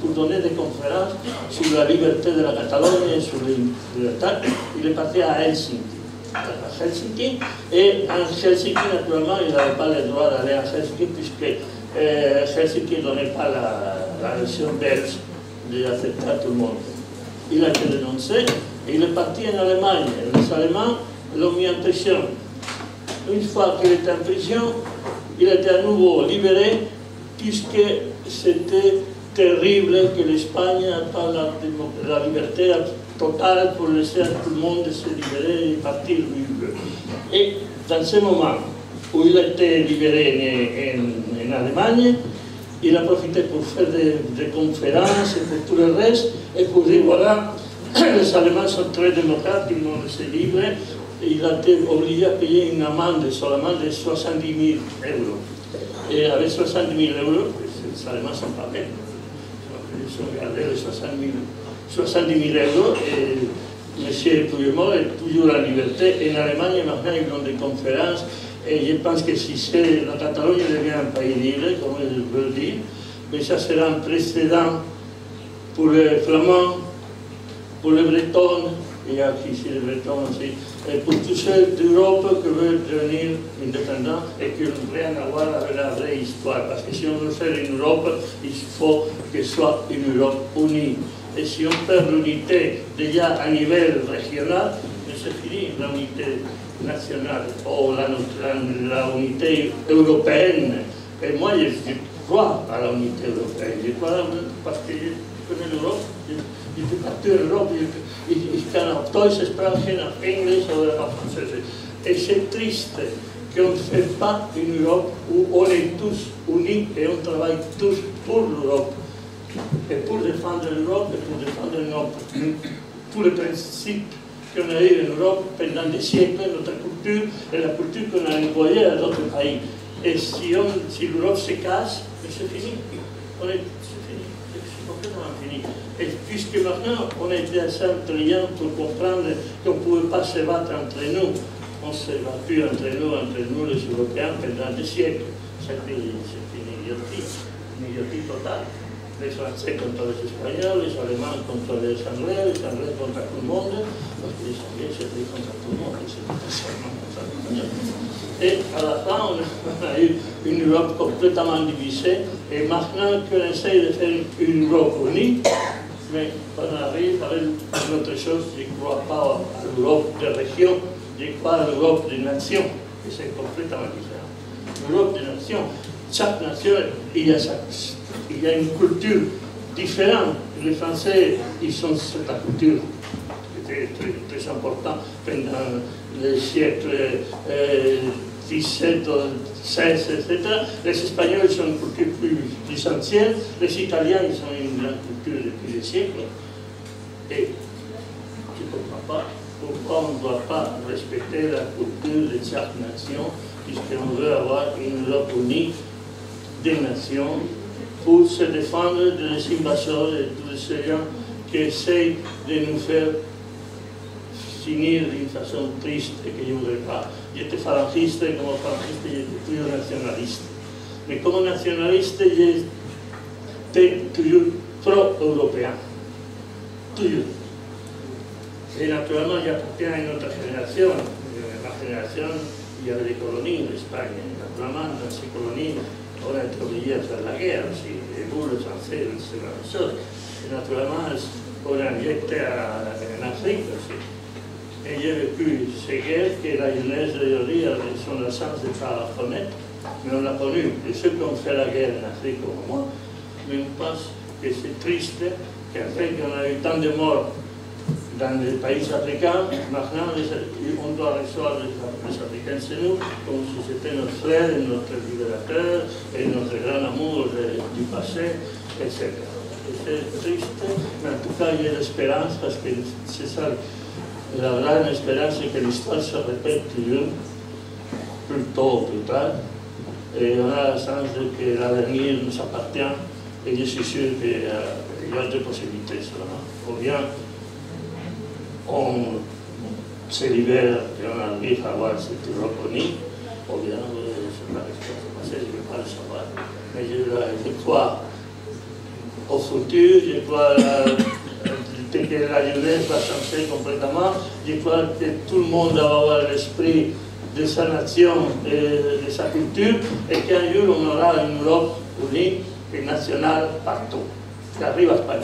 pour donner des conférences sur la liberté de la Catalogne et sur les libertés. Il est parti à Helsinki. Et en Helsinki, naturellement, il n'avait pas le droit d'aller à Helsinki puisque Helsinki ne donnait pas la version belge d'accepter à tout le monde. Il a été dénoncé et il est parti en Allemagne. Les Allemands l'ont mis en prison. Une fois qu'il était en prison, il a été à nouveau libéré puisque c'était terrible que l'Espagne n'a pas la liberté totale pour laisser à tout le monde se libérer et partir libre. Et dans ce moment où il a été libéré en Allemagne, il a profité pour faire des conférences et pour tout le reste, et pour dire voilà, les Allemands sont très démocrates, ils m'ont laissé libre. Il a été obligé à payer une amende seulement de 70 000 €. Et avec 70 000 €, les Allemands ne sont pas bêtes. Ils ont gardé les 70 000 € et M. Puigdemont est toujours en liberté. En Allemagne, maintenant, ils ont des conférences. Et je pense que si la Catalogne devient un pays libre, comme ils veulent dire, mais ça sera un précédent pour les Flamands, pour les Bretons, il y a ici les Bretons aussi, et pour tous ceux d'Europe qui veulent devenir indépendants et qui n'ont rien à voir avec la vraie histoire. Parce que si on veut faire une Europe, il faut qu'elle soit une Europe unie. Et si on perd l'unité déjà à niveau régional, c'est fini l'unité nationale ou la unité européenne. Et moi, je crois à l'unité européenne. Je crois parce que je connais l'Europe. Ich bin in Europa, ich kann auch Deutsch sprechen, auch Englisch oder auch Französisch. Et c'est triste qu'on ne fait pas une Europe où on est tous unis et on travaille tous pour l'Europe. Et pour défendre l'Europe et pour défendre tous les principes qu'on a eu en Europe pendant des siècles, notre culture et la culture qu'on a envoyée à d'autres pays. Et si l'Europe se casse, c'est fini. C'est fini. C'est complètement fini. Et puisque maintenant, on est assez intelligent pour comprendre qu'on ne pouvait pas se battre entre nous. On ne s'est battu entre nous les Européens, pendant des siècles. C'est une idiotie totale. Les Français contre les Espagnols, les Allemands contre les Anglais contre tout le monde, parce que les Anglais c'était contre tout le monde, c'était seulement contre les Espagnols. Et à la fin, on a eu une Europe complètement divisée, et maintenant qu'on essaye de faire une Europe unie, mais on arrive avec une autre chose, je ne crois pas à l'Europe des régions, je crois à l'Europe des nations, et c'est complètement différent. L'Europe des nations, chaque nation, il y a une culture différente. Les Français, ils ont cette culture qui était très importante pendant les siècles 17, 16, etc. Les Espagnols, ils ont une culture plus ancienne. Les Italiens, ils ont une grande culture depuis des siècles. Et je ne comprends pas pourquoi on ne doit pas respecter la culture de chaque nation, puisqu'on veut avoir une Europe unie des nations pour se défendre des invaseurs et de tous ces gens qui essayent de nous faire finir d'une façon triste et que je ne voudrais pas. J'étais phalangiste et comme phalangiste, j'étais plus nationaliste. Mais comme nationaliste, j'étais toujours pro-européen. Toujours. Et naturellement, j'appartiens à une autre génération. Ma génération, il y avait des colonies en Espagne. Naturellement, dans ces colonies, on a été obligé à faire la guerre aussi. Et vous, les Français, c'est la même chose. Et naturellement, on a injecté en Afrique aussi. Et j'ai vécu ces guerres que la jeunesse d'aujourd'hui avait son absence de pas reconnaître, mais on l'a connu. Et ceux qui ont fait la guerre en Afrique comme moi, me pensent que c'est triste qu'après qu'on a eu tant de morts dans les pays africains, maintenant on doit recevoir les Africains chez nous comme si c'était notre frère, notre libérateur et notre grand amour du passé, etc. C'est triste, mais en tout cas il y a l'espérance parce que c'est ça, la grande espérance, c'est que l'histoire se répète toujours, plus tôt ou plus tard, et on a la chance que l'avenir nous appartient, et je suis sûr qu'il y a deux possibilités seulement. Ou bien on se libère et on arrive à avoir cette Europe unie, ou bien c'est pas ce qui va se passer, je ne vais pas le savoir. Mais je crois au futur, je crois que la jeunesse va changer complètement, je crois que tout le monde va avoir l'esprit de sa nation et de sa culture, et qu'un jour on aura une Europe unie et nationale partout, qui arrive à Espagne.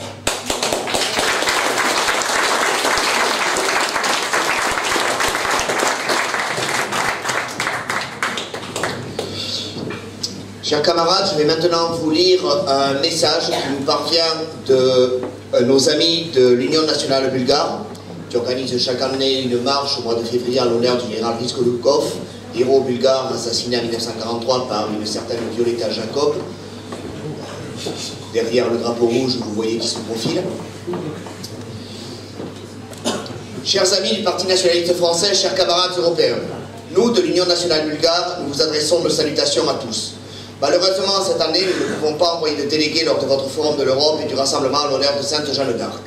Chers camarades, je vais maintenant vous lire un message qui nous parvient de nos amis de l'Union nationale bulgare, qui organise chaque année une marche au mois de février à l'honneur du général Riskolukov, héros bulgare assassiné en 1943 par une certaine Violeta Jacob. Derrière le drapeau rouge, vous voyez qui se profile. Chers amis du Parti nationaliste français, chers camarades européens, nous, de l'Union nationale bulgare, nous vous adressons nos salutations à tous. Malheureusement, cette année, nous ne pouvons pas envoyer de délégués lors de votre Forum de l'Europe et du rassemblement à l'honneur de Sainte Jeanne d'Arc.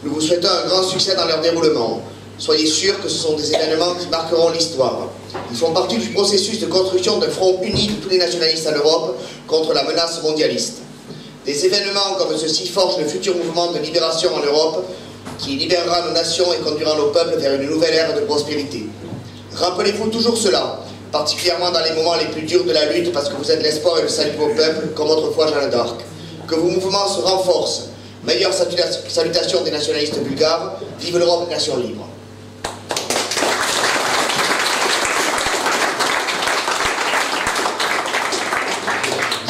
Nous vous souhaitons un grand succès dans leur déroulement. Soyez sûrs que ce sont des événements qui marqueront l'histoire. Ils font partie du processus de construction d'un front uni de tous les nationalistes en Europe contre la menace mondialiste. Des événements comme ceux-ci forgent le futur mouvement de libération en Europe qui libérera nos nations et conduira nos peuples vers une nouvelle ère de prospérité. Rappelez-vous toujours cela, particulièrement dans les moments les plus durs de la lutte, parce que vous êtes l'espoir et le salut de vos peuples, comme autrefois Jeanne d'Arc. Que vos mouvements se renforcent. Meilleure salutation des nationalistes bulgares. Vive l'Europe, nation libre.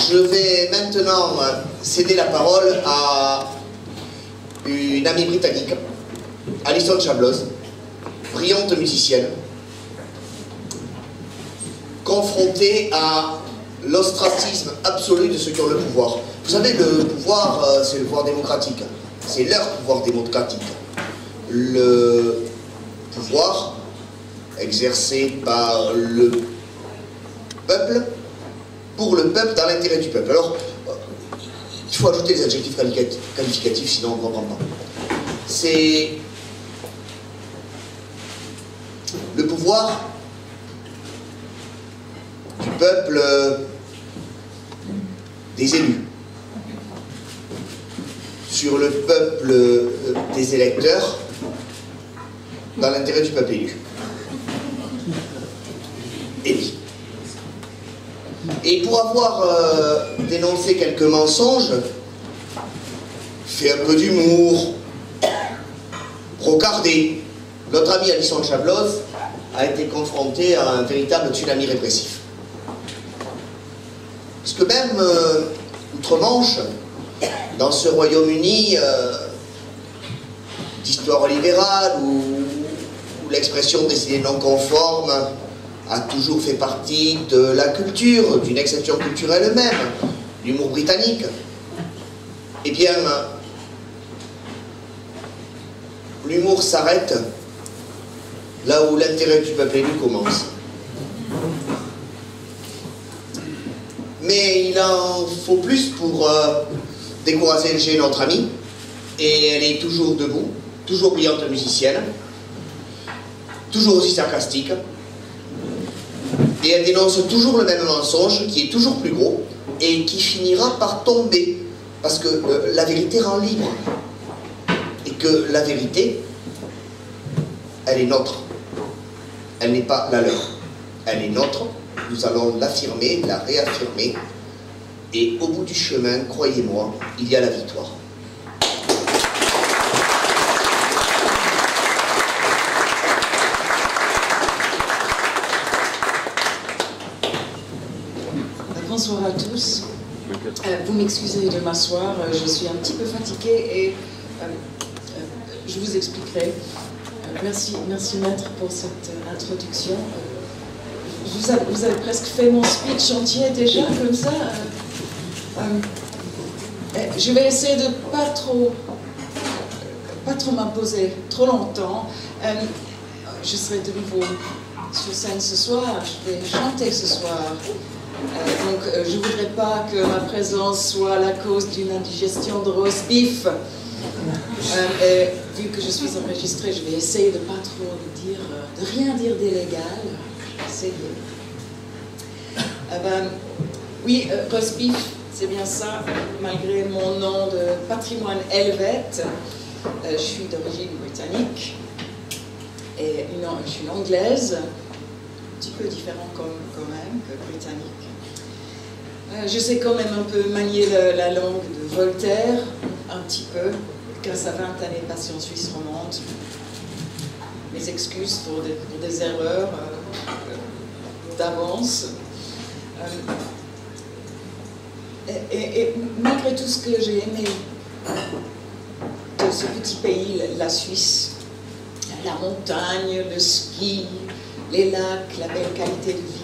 Je vais maintenant céder la parole à une amie britannique, Alison Chabloz, brillante musicienne, confrontée à l'ostracisme absolu de ceux qui ont le pouvoir. Vous savez, le pouvoir, c'est le pouvoir démocratique. C'est leur pouvoir démocratique. Le pouvoir exercé par le peuple pour le peuple, dans l'intérêt du peuple. Alors, il faut ajouter les adjectifs qualificatifs, sinon on ne comprend pas. C'est le pouvoir du peuple, des élus, sur le peuple des électeurs, dans l'intérêt du peuple élu. Et pour avoir dénoncé quelques mensonges, fait un peu d'humour, brocardé, notre ami Alison Chabloz a été confronté à un véritable tsunami répressif. Parce que même outre-Manche, dans ce Royaume-Uni d'histoire libérale, où l'expression des idées non conformes a toujours fait partie de la culture, d'une exception culturelle même, l'humour britannique, eh bien, l'humour s'arrête là où l'intérêt du peuple élu commence. Mais il en faut plus pour décourager notre amie, et elle est toujours debout, toujours brillante musicienne, toujours aussi sarcastique, et elle dénonce toujours le même mensonge qui est toujours plus gros et qui finira par tomber, parce que la vérité rend libre, et que la vérité, elle est nôtre, elle n'est pas la leur, elle est nôtre. Nous allons l'affirmer, la réaffirmer, et au bout du chemin, croyez-moi, il y a la victoire. Bonsoir à tous. Vous m'excuserez de m'asseoir, je suis un petit peu fatiguée et je vous expliquerai. Merci maître pour cette introduction. Vous avez presque fait mon speech entier déjà, comme ça. Je vais essayer de pas trop m'imposer trop longtemps. Je serai de nouveau sur scène ce soir, je vais chanter ce soir. Donc je ne voudrais pas que ma présence soit la cause d'une indigestion de roast beef. Vu que je suis enregistrée, je vais essayer de pas trop de rien dire d'illégal. C'est oui, roast beef, c'est bien ça, malgré mon nom de patrimoine helvète. Je suis d'origine britannique et je suis une anglaise, un petit peu différent quand même que britannique. Je sais quand même un peu manier la langue de Voltaire, un petit peu, grâce à 20 années passées en Suisse romande. Mes excuses pour des erreurs d'avance. Et malgré tout ce que j'ai aimé de ce petit pays, la Suisse, la montagne, le ski, les lacs, la belle qualité de vie,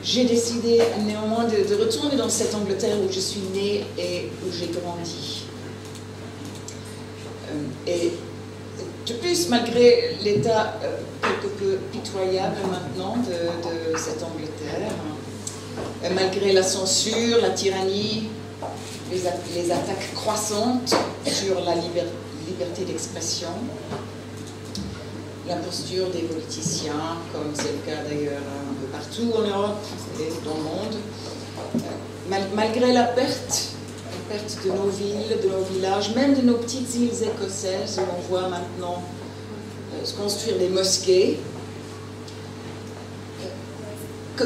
j'ai décidé néanmoins de retourner dans cette Angleterre où je suis née et où j'ai grandi. Et de plus, malgré l'état quelque peu pitoyable maintenant de cette Angleterre, malgré la censure, la tyrannie, les attaques croissantes sur la liberté d'expression, l'imposture des politiciens, comme c'est le cas d'ailleurs un peu partout en Europe et dans le monde, malgré la perte de nos villes, de nos villages, même de nos petites îles écossaises où on voit maintenant se construire des mosquées.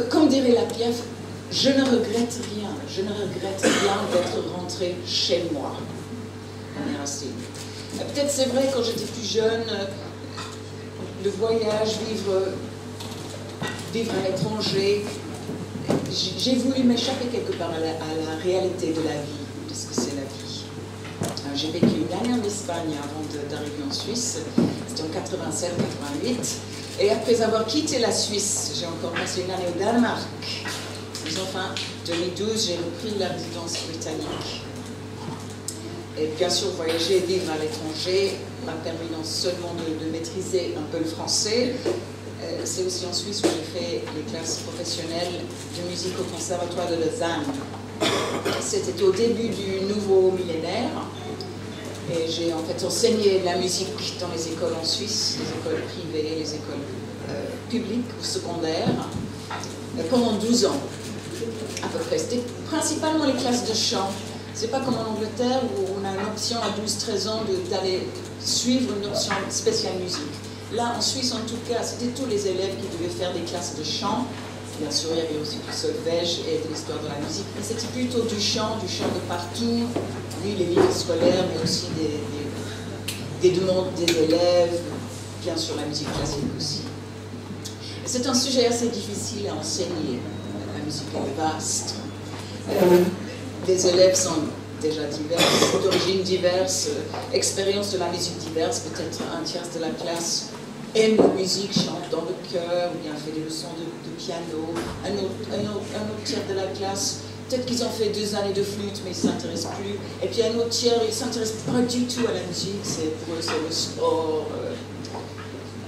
Comme dirait la Piaf, je ne regrette rien d'être rentrée chez moi. Peut-être c'est vrai, quand j'étais plus jeune, le voyage, vivre à l'étranger, j'ai voulu m'échapper quelque part à la réalité de la vie, de ce que c'est la vie. J'ai vécu une année en Espagne avant d'arriver en Suisse, c'était en 87-88, et après avoir quitté la Suisse, j'ai encore passé une année au Danemark. Mais enfin, en 2012, j'ai repris la résidence britannique. Et bien sûr, voyager et vivre à l'étranger m'a permis non seulement de maîtriser un peu le français, c'est aussi en Suisse où j'ai fait les classes professionnelles de musique au Conservatoire de Lausanne. C'était au début du nouveau millénaire. Et j'ai en fait enseigné la musique dans les écoles en Suisse, les écoles privées, les écoles publiques ou secondaires, pendant 12 ans à peu près. C'était principalement les classes de chant. C'est pas comme en Angleterre où on a une option à 12-13 ans d'aller suivre une option spéciale musique. Là, en Suisse, en tout cas, c'était tous les élèves qui devaient faire des classes de chant. Bien sûr, il y avait aussi du solfège et de l'histoire de la musique, mais c'était plutôt du chant de partout, oui, les livres scolaires, mais aussi des demandes des élèves, bien sûr la musique classique aussi. C'est un sujet assez difficile à enseigner, la musique est vaste. Les élèves sont déjà divers, d'origines diverses, expériences de la musique diverses, peut-être un tiers de la classe aime la musique, chante dans le chœur, ou bien fait des leçons de piano, un autre tiers de la classe, peut-être qu'ils ont fait 2 années de flûte, mais ils ne s'intéressent plus, et puis un autre tiers, ils ne s'intéressent pas du tout à la musique, pour eux c'est le sport.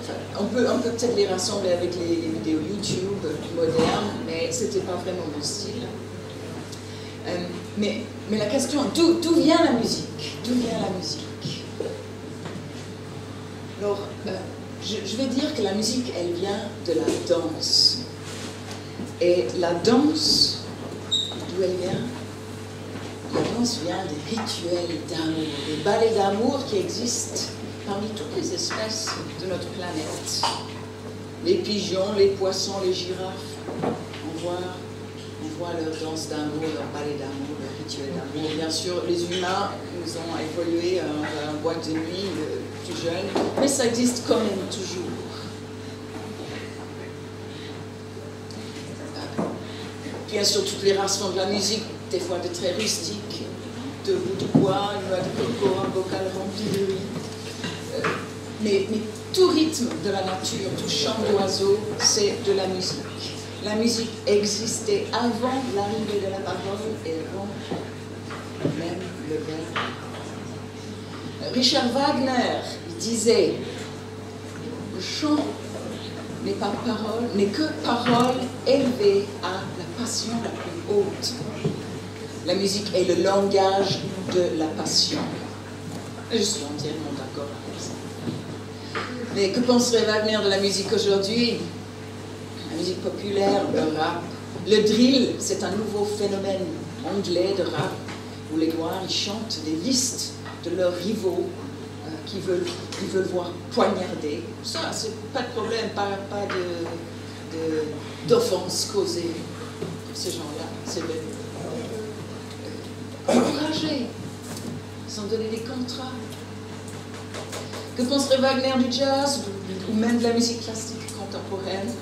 Enfin, on peut peut-être les rassembler avec les vidéos YouTube modernes, mais ce n'était pas vraiment mon style. Mais la question, d'où vient la musique? D'où vient la musique? Alors, je vais dire que la musique, elle vient de la danse. Et la danse, d'où elle vient? La danse vient des rituels d'amour, des ballets d'amour qui existent parmi toutes les espèces de notre planète. Les pigeons, les poissons, les girafes, on voit leur danse d'amour, leur ballet d'amour, leur rituel d'amour. Bien sûr, les humains, nous ont évolué en boîte de nuit plus jeune, mais ça existe quand même toujours. Bien sûr, toutes les races font de la musique, des fois de très rustique, de bout de bois, une noix de coco, un bocal rempli de riz. Mais tout rythme de la nature, tout chant d'oiseau, c'est de la musique. La musique existait avant l'arrivée de la parole et avant même le verbe. Richard Wagner disait « Le chant n'est pas parole, n'est que parole élevée à la passion la plus haute. La musique est le langage de la passion. » Je suis entièrement d'accord avec ça. Mais que penserait Wagner de la musique aujourd'hui? La musique populaire, le rap. Le drill, c'est un nouveau phénomène anglais de rap, où les Noirs ils chantent des listes de leurs rivaux qui veulent voir poignarder. Ça, c'est pas de problème, pas d'offense causée pour ces gens-là. C'est encouragé. Ils ont donné des contrats. Que penserait Wagner du jazz ou même de la musique classique contemporaine?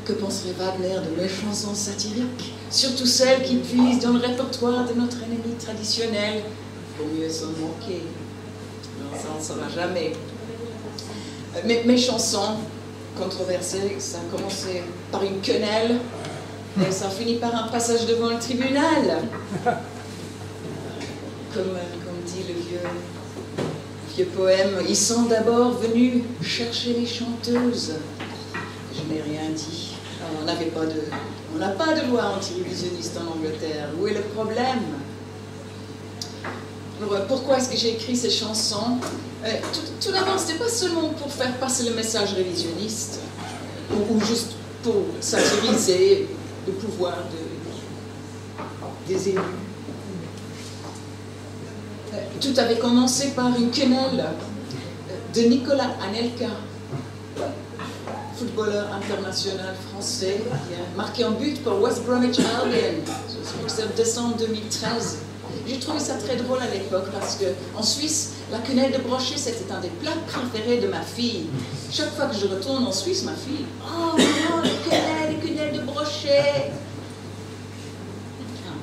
Que penserait Wagner de mes chansons satiriques, surtout celles qui puisent dans le répertoire de notre ennemi traditionnel? Pour mieux s'en moquer. Non, ça on ne saura jamais. Mes chansons controversées, ça a commencé par une quenelle et ça a fini par un passage devant le tribunal. Comme dit le vieux poème, ils sont d'abord venus chercher les chanteuses. Je n'ai rien dit. On n'a pas de loi anti-révisionniste en Angleterre. Où est le problème? Alors, pourquoi est-ce que j'ai écrit ces chansons? Tout d'abord, ce n'était pas seulement pour faire passer le message révisionniste, ou juste pour satiriser le pouvoir des élus. Tout avait commencé par une quenelle de Nicolas Anelka, footballeur international français, qui a marqué un but pour West Bromwich Albion, c'est en décembre 2013. J'ai trouvé ça très drôle à l'époque parce qu'en Suisse, la quenelle de brochet, c'était un des plats préférés de ma fille. Chaque fois que je retourne en Suisse, ma fille, oh non, les quenelles de brochet.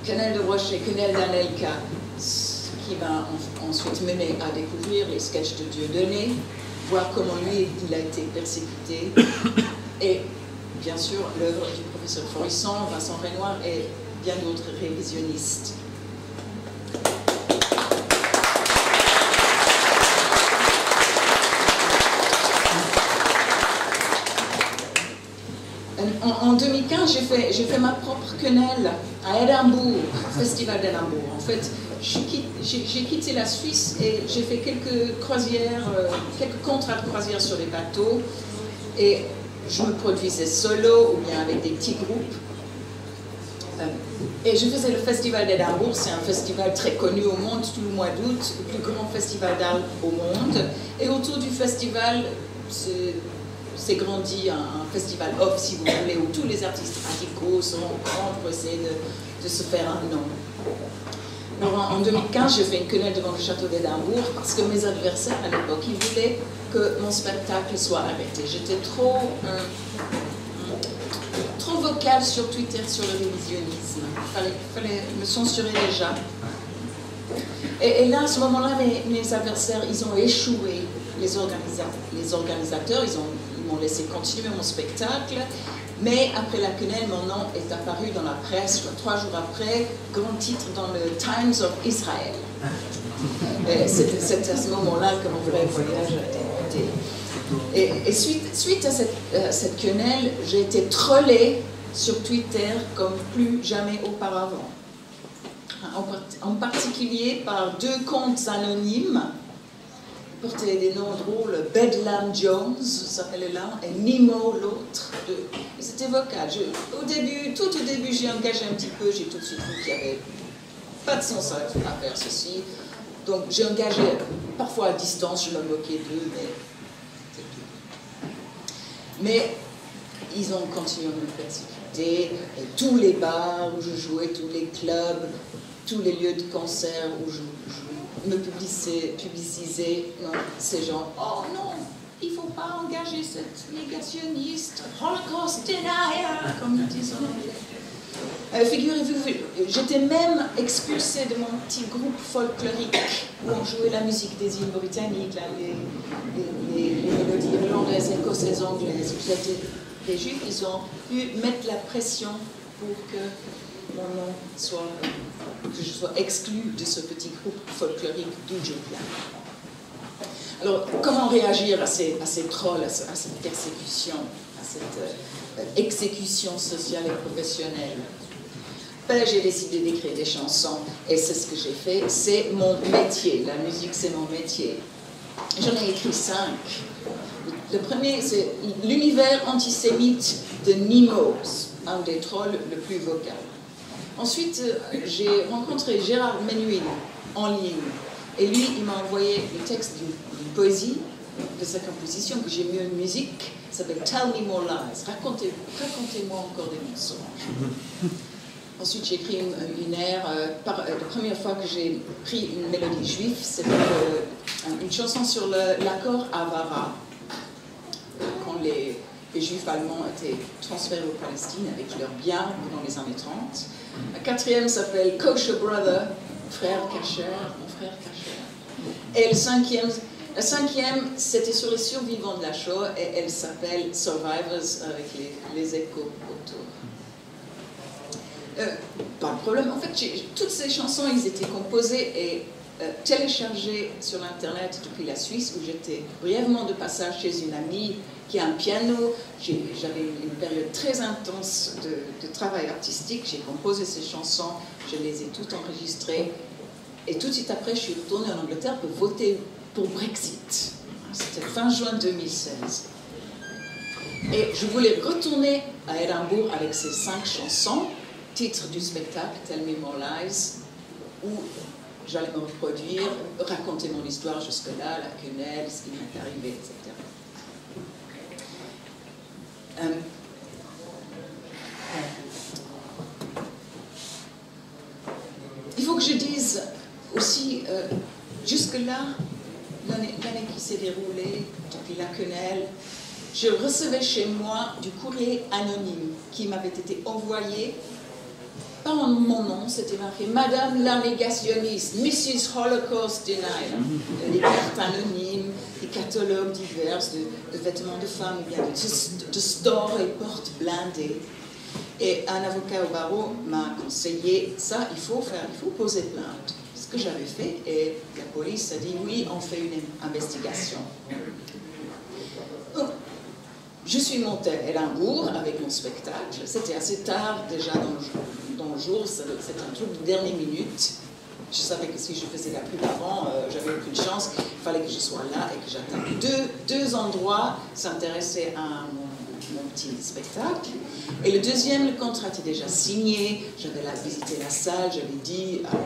Quenelle de brochet, quenelle d'Anelka, qui m'a ensuite mené à découvrir les sketchs de Dieudonné, voir comment lui, il a été persécuté, et bien sûr l'œuvre du professeur Forisson, Vincent Renoir et bien d'autres révisionnistes. j'ai fait ma propre quenelle à Édimbourg, Festival d'Édimbourg. En fait, j'ai quitté la Suisse et j'ai fait quelques croisières, quelques contrats de croisière sur les bateaux. Et je me produisais solo ou bien avec des petits groupes. Et je faisais le Festival d'Édimbourg, c'est un festival très connu au monde, tout le mois d'août, le plus grand festival d'art au monde. Et autour du festival, c'est grandi un festival off, si vous voulez, où tous les artistes radicaux se rencontrent pour essayer de se faire un nom. Alors en 2015, j'ai fait une quenelle devant le château d'Édimbourg parce que mes adversaires à l'époque, ils voulaient que mon spectacle soit arrêté. J'étais trop vocale sur Twitter sur le révisionnisme. Il fallait me censurer déjà. Et là, à ce moment-là, mes adversaires, ils ont échoué. Les organisateurs, ils m'ont laissé continuer mon spectacle. Mais après la quenelle, mon nom est apparu dans la presse 3 jours après, grand titre dans le Times of Israel. C'est à ce moment-là que mon vrai voyage a été. Et suite à cette quenelle, j'ai été trollée sur Twitter comme plus jamais auparavant. En particulier par 2 comptes anonymes, qui portaient des noms drôles, Bedlam Jones, s'appelait l'un, et Nemo l'autre. C'était vocal. Tout au début, j'ai engagé un petit peu, j'ai tout de suite vu qu'il n'y avait pas de sens à faire ceci. Donc j'ai engagé, parfois à distance, je me moquais d'eux, mais ils ont continué à me persécuter. Et tous les bars où je jouais, tous les clubs, tous les lieux de concert où je me publicisais, ces gens, oh non, il ne faut pas engager cette négationniste, Holocaust denier, comme ils disent en anglais. Figurez-vous, j'étais même expulsée de mon petit groupe folklorique où on jouait la musique des îles britanniques, là, les mélodies irlandaises, écossaises, anglaises. Les Juifs, ils ont pu mettre la pression pour que mon nom soit, que je sois exclue de ce petit groupe folklorique d'où je viens. Alors, comment réagir à ces trolls, à cette persécution, à cette exécution sociale et professionnelle? Ben, j'ai décidé d'écrire des chansons et c'est ce que j'ai fait. C'est mon métier, la musique c'est mon métier. J'en ai écrit 5. Le premier, c'est l'univers antisémite de Nemo, un des trolls le plus vocal. Ensuite, j'ai rencontré Gérard Menuhin en ligne. Et lui, il m'a envoyé le texte d'une poésie de sa composition que j'ai mis en musique. Ça s'appelle Tell Me More Lies. Racontez-moi encore des mensonges. Ensuite, j'ai écrit une aire. La première fois que j'ai pris une mélodie juive, c'était une chanson sur l'accord Avara. Quand les Juifs allemands étaient transférés aux Palestine avec leurs biens dans les années 30. La 4e s'appelle Kosher Brother, frère cacheur, mon frère cacheur. Et la 5e, c'était sur les survivants de la Shoah et elle s'appelle Survivors avec les échos autour. Pas de problème, en fait, toutes ces chansons, ils étaient composées et téléchargées sur l'internet depuis la Suisse où j'étais brièvement de passage chez une amie qui a un piano. J'avais une période très intense de travail artistique, j'ai composé ces chansons, je les ai toutes enregistrées et tout de suite après je suis retournée en Angleterre pour voter pour Brexit. C'était fin juin 2016. Et je voulais retourner à Édimbourg avec ces 5 chansons, titre du spectacle Tell Me More Lies, où j'allais me reproduire, raconter mon histoire jusque-là, la quenelle, ce qui m'est arrivé, etc. Il faut que je dise aussi, jusque-là, l'année qui s'est déroulée depuis la quenelle, je recevais chez moi du courrier anonyme qui m'avait été envoyé, pas en mon nom, c'était marqué Madame la négationniste, Mrs. Holocaust Denier. Des cartes anonymes, des catalogues divers de vêtements de femmes, bien de stores et portes blindées. Et un avocat au barreau m'a conseillé ça, il faut poser plainte. Ce que j'avais fait, et la police a dit oui, on fait une investigation. je suis montée à Édimbourg avec mon spectacle. C'était assez tard déjà dans le jour, c'était un truc de dernière minute. Je savais que si je faisais la pub avant, j'avais aucune chance. Il fallait que je sois là et que j'attende. Deux endroits s'intéressaient à mon petit spectacle. Et le deuxième, le contrat était déjà signé. J'avais visité la salle, j'avais dit à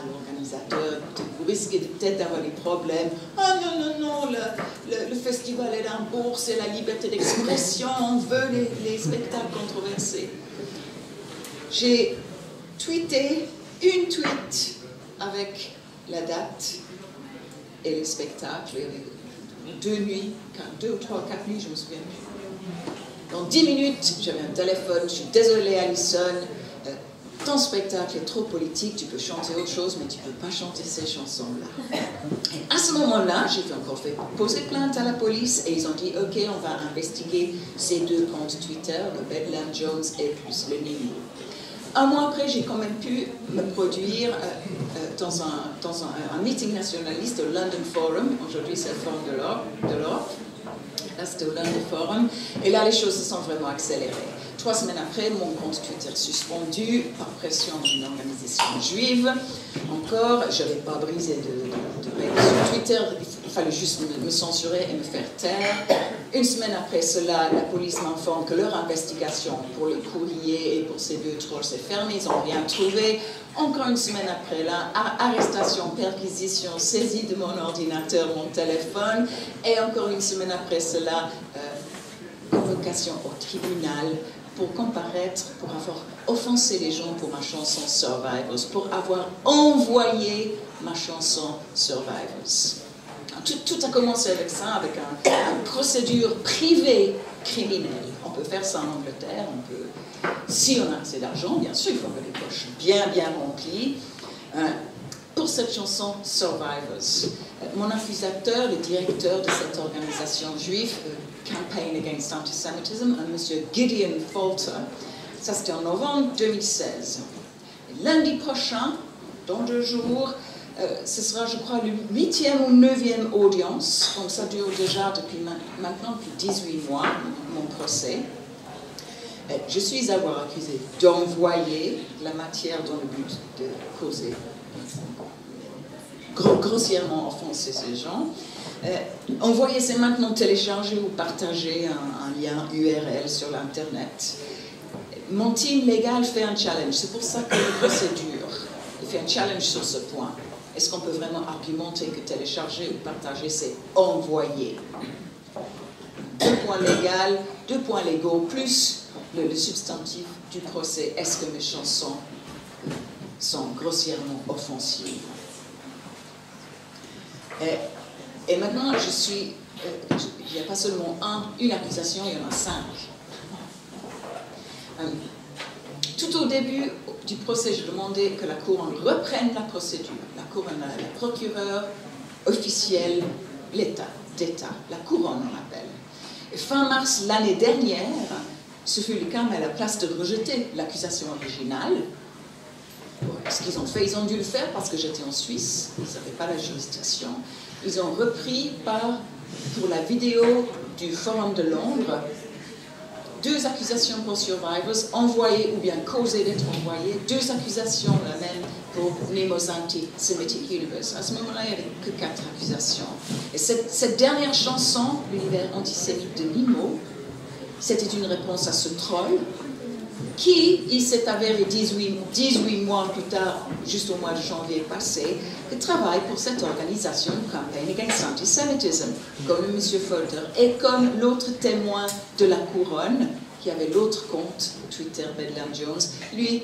l'organisateur, vous risquez peut-être d'avoir des problèmes. Ah non, le festival Édimbourg, c'est la liberté d'expression, on veut les spectacles controversés. J'ai tweeté une tweet avec la date et le spectacle. Il y avait 2 ou 3 ou 4 nuits, je me souviens plus. Dans 10 minutes, j'avais un téléphone, je suis désolée Alison, ton spectacle est trop politique, tu peux chanter autre chose, mais tu ne peux pas chanter ces chansons-là. Et à ce moment-là, j'ai encore fait poser plainte à la police et ils ont dit, ok, on va investiguer ces 2 comptes Twitter, le Bedlam Jones et plus le Nimo. Un mois après, j'ai quand même pu me produire dans un meeting nationaliste au London Forum. Aujourd'hui, c'est le Forum de l'Europe. Là, c'était au London Forum. Et là, les choses se sont vraiment accélérées. 3 semaines après, mon compte Twitter suspendu par pression d'une organisation juive. Encore, je n'avais pas brisé de règles sur Twitter. Il fallait juste me censurer et me faire taire. Une semaine après cela, la police m'informe que leur investigation pour le courrier et pour ces 2 trolls s'est fermée. Ils n'ont rien trouvé. Encore une semaine après là, arrestation, perquisition, saisie de mon ordinateur, mon téléphone. Et encore une semaine après cela, convocation au tribunal pour comparaître, pour avoir offensé les gens pour ma chanson Survivors, pour avoir envoyé ma chanson Survivors. Tout a commencé avec ça, avec une procédure privée criminelle. On peut faire ça en Angleterre, si on a assez d'argent, bien sûr, il faut avoir les poches bien remplies. Pour cette chanson Survivors, mon accusateur, le directeur de cette organisation juive, Campaign Against Antisemitism, un monsieur Gideon Falter, ça c'était en novembre 2016. Et lundi prochain, dans 2 jours, ce sera, je crois, le 8e ou 9e audience, donc ça dure déjà maintenant depuis 18 mois, mon procès. Je suis avoir accusé d'envoyer la matière dans le but de causer, grossièrement offenser ces gens. Envoyer, c'est maintenant télécharger ou partager un lien URL sur l'Internet. Mon team légal fait un challenge, c'est pour ça que la procédure, il fait un challenge sur ce point. Est-ce qu'on peut vraiment argumenter que télécharger ou partager, c'est envoyer? 2 points légaux, 2 points légaux, plus le substantif du procès. Est-ce que mes chansons sont grossièrement offensives? Et maintenant, il n'y a pas seulement une accusation, il y en a 5. Tout au début du procès, je demandais que la couronne reprenne la procédure. La couronne, la procureure officielle, l'État, la couronne on appelle. Et fin mars l'année dernière, ce fut le cas, mais à la place de rejeter l'accusation originale, ce qu'ils ont fait, ils ont dû le faire parce que j'étais en Suisse, ils n'avaient pas la juridiction. Ils ont repris pour la vidéo du Forum de Londres, 2 accusations pour Survivors, envoyées ou bien causées d'être envoyées, 2 accusations la même pour Nemo's Anti-Semitic Universe. À ce moment-là, il n'y avait que 4 accusations. Et cette dernière chanson, l'univers antisémite de Nemo, c'était une réponse à ce troll qui, il s'est avéré 18 mois plus tard, juste au mois de janvier passé, que travaille pour cette organisation Campaign Against Antisemitism, comme le monsieur Folter, et comme l'autre témoin de la couronne, qui avait l'autre compte, Twitter, Bedlam Jones. Lui,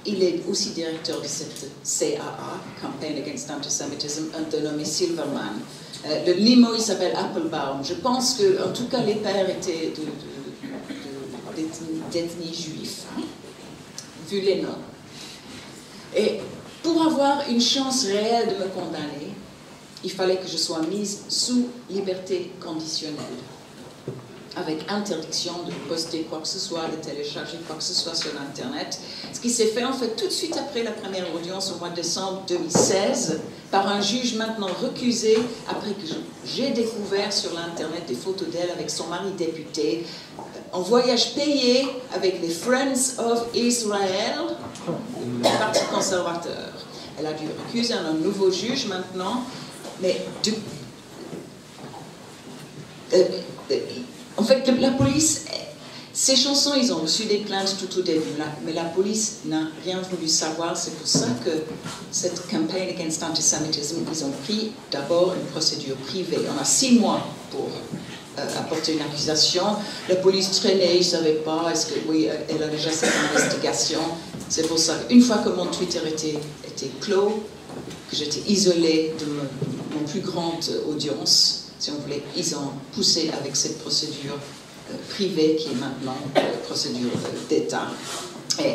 il est aussi directeur de cette CAA, Campaign Against Antisemitism, un dénommé Silverman. Le limo, il s'appelle Applebaum. Je pense que, en tout cas, les pères étaient d'ethnie juive, vu les noms. Et pour avoir une chance réelle de me condamner, il fallait que je sois mise sous liberté conditionnelle. avec interdiction de poster quoi que ce soit, de télécharger quoi que ce soit sur Internet. Ce qui s'est fait en fait tout de suite après la première audience au mois de décembre 2016 par un juge maintenant recusé après que j'ai découvert sur l'Internet des photos d'elle avec son mari député en voyage payé avec les Friends of Israel, le parti conservateur. Elle a dû recuser un nouveau juge maintenant, mais en fait, la police, ces chansons, ils ont reçu des plaintes tout au début, mais la police n'a rien voulu savoir. C'est pour ça que cette campagne against antisemitism, ils ont pris d'abord une procédure privée. On a 6 mois pour apporter une accusation. La police traînait, ils ne savaient pas, est-ce que oui, elle a déjà cette investigation. C'est pour ça qu'une fois que mon Twitter était clos, que j'étais isolée de mon plus grande audience, si on voulait, ils ont poussé avec cette procédure privée qui est maintenant procédure d'État. Et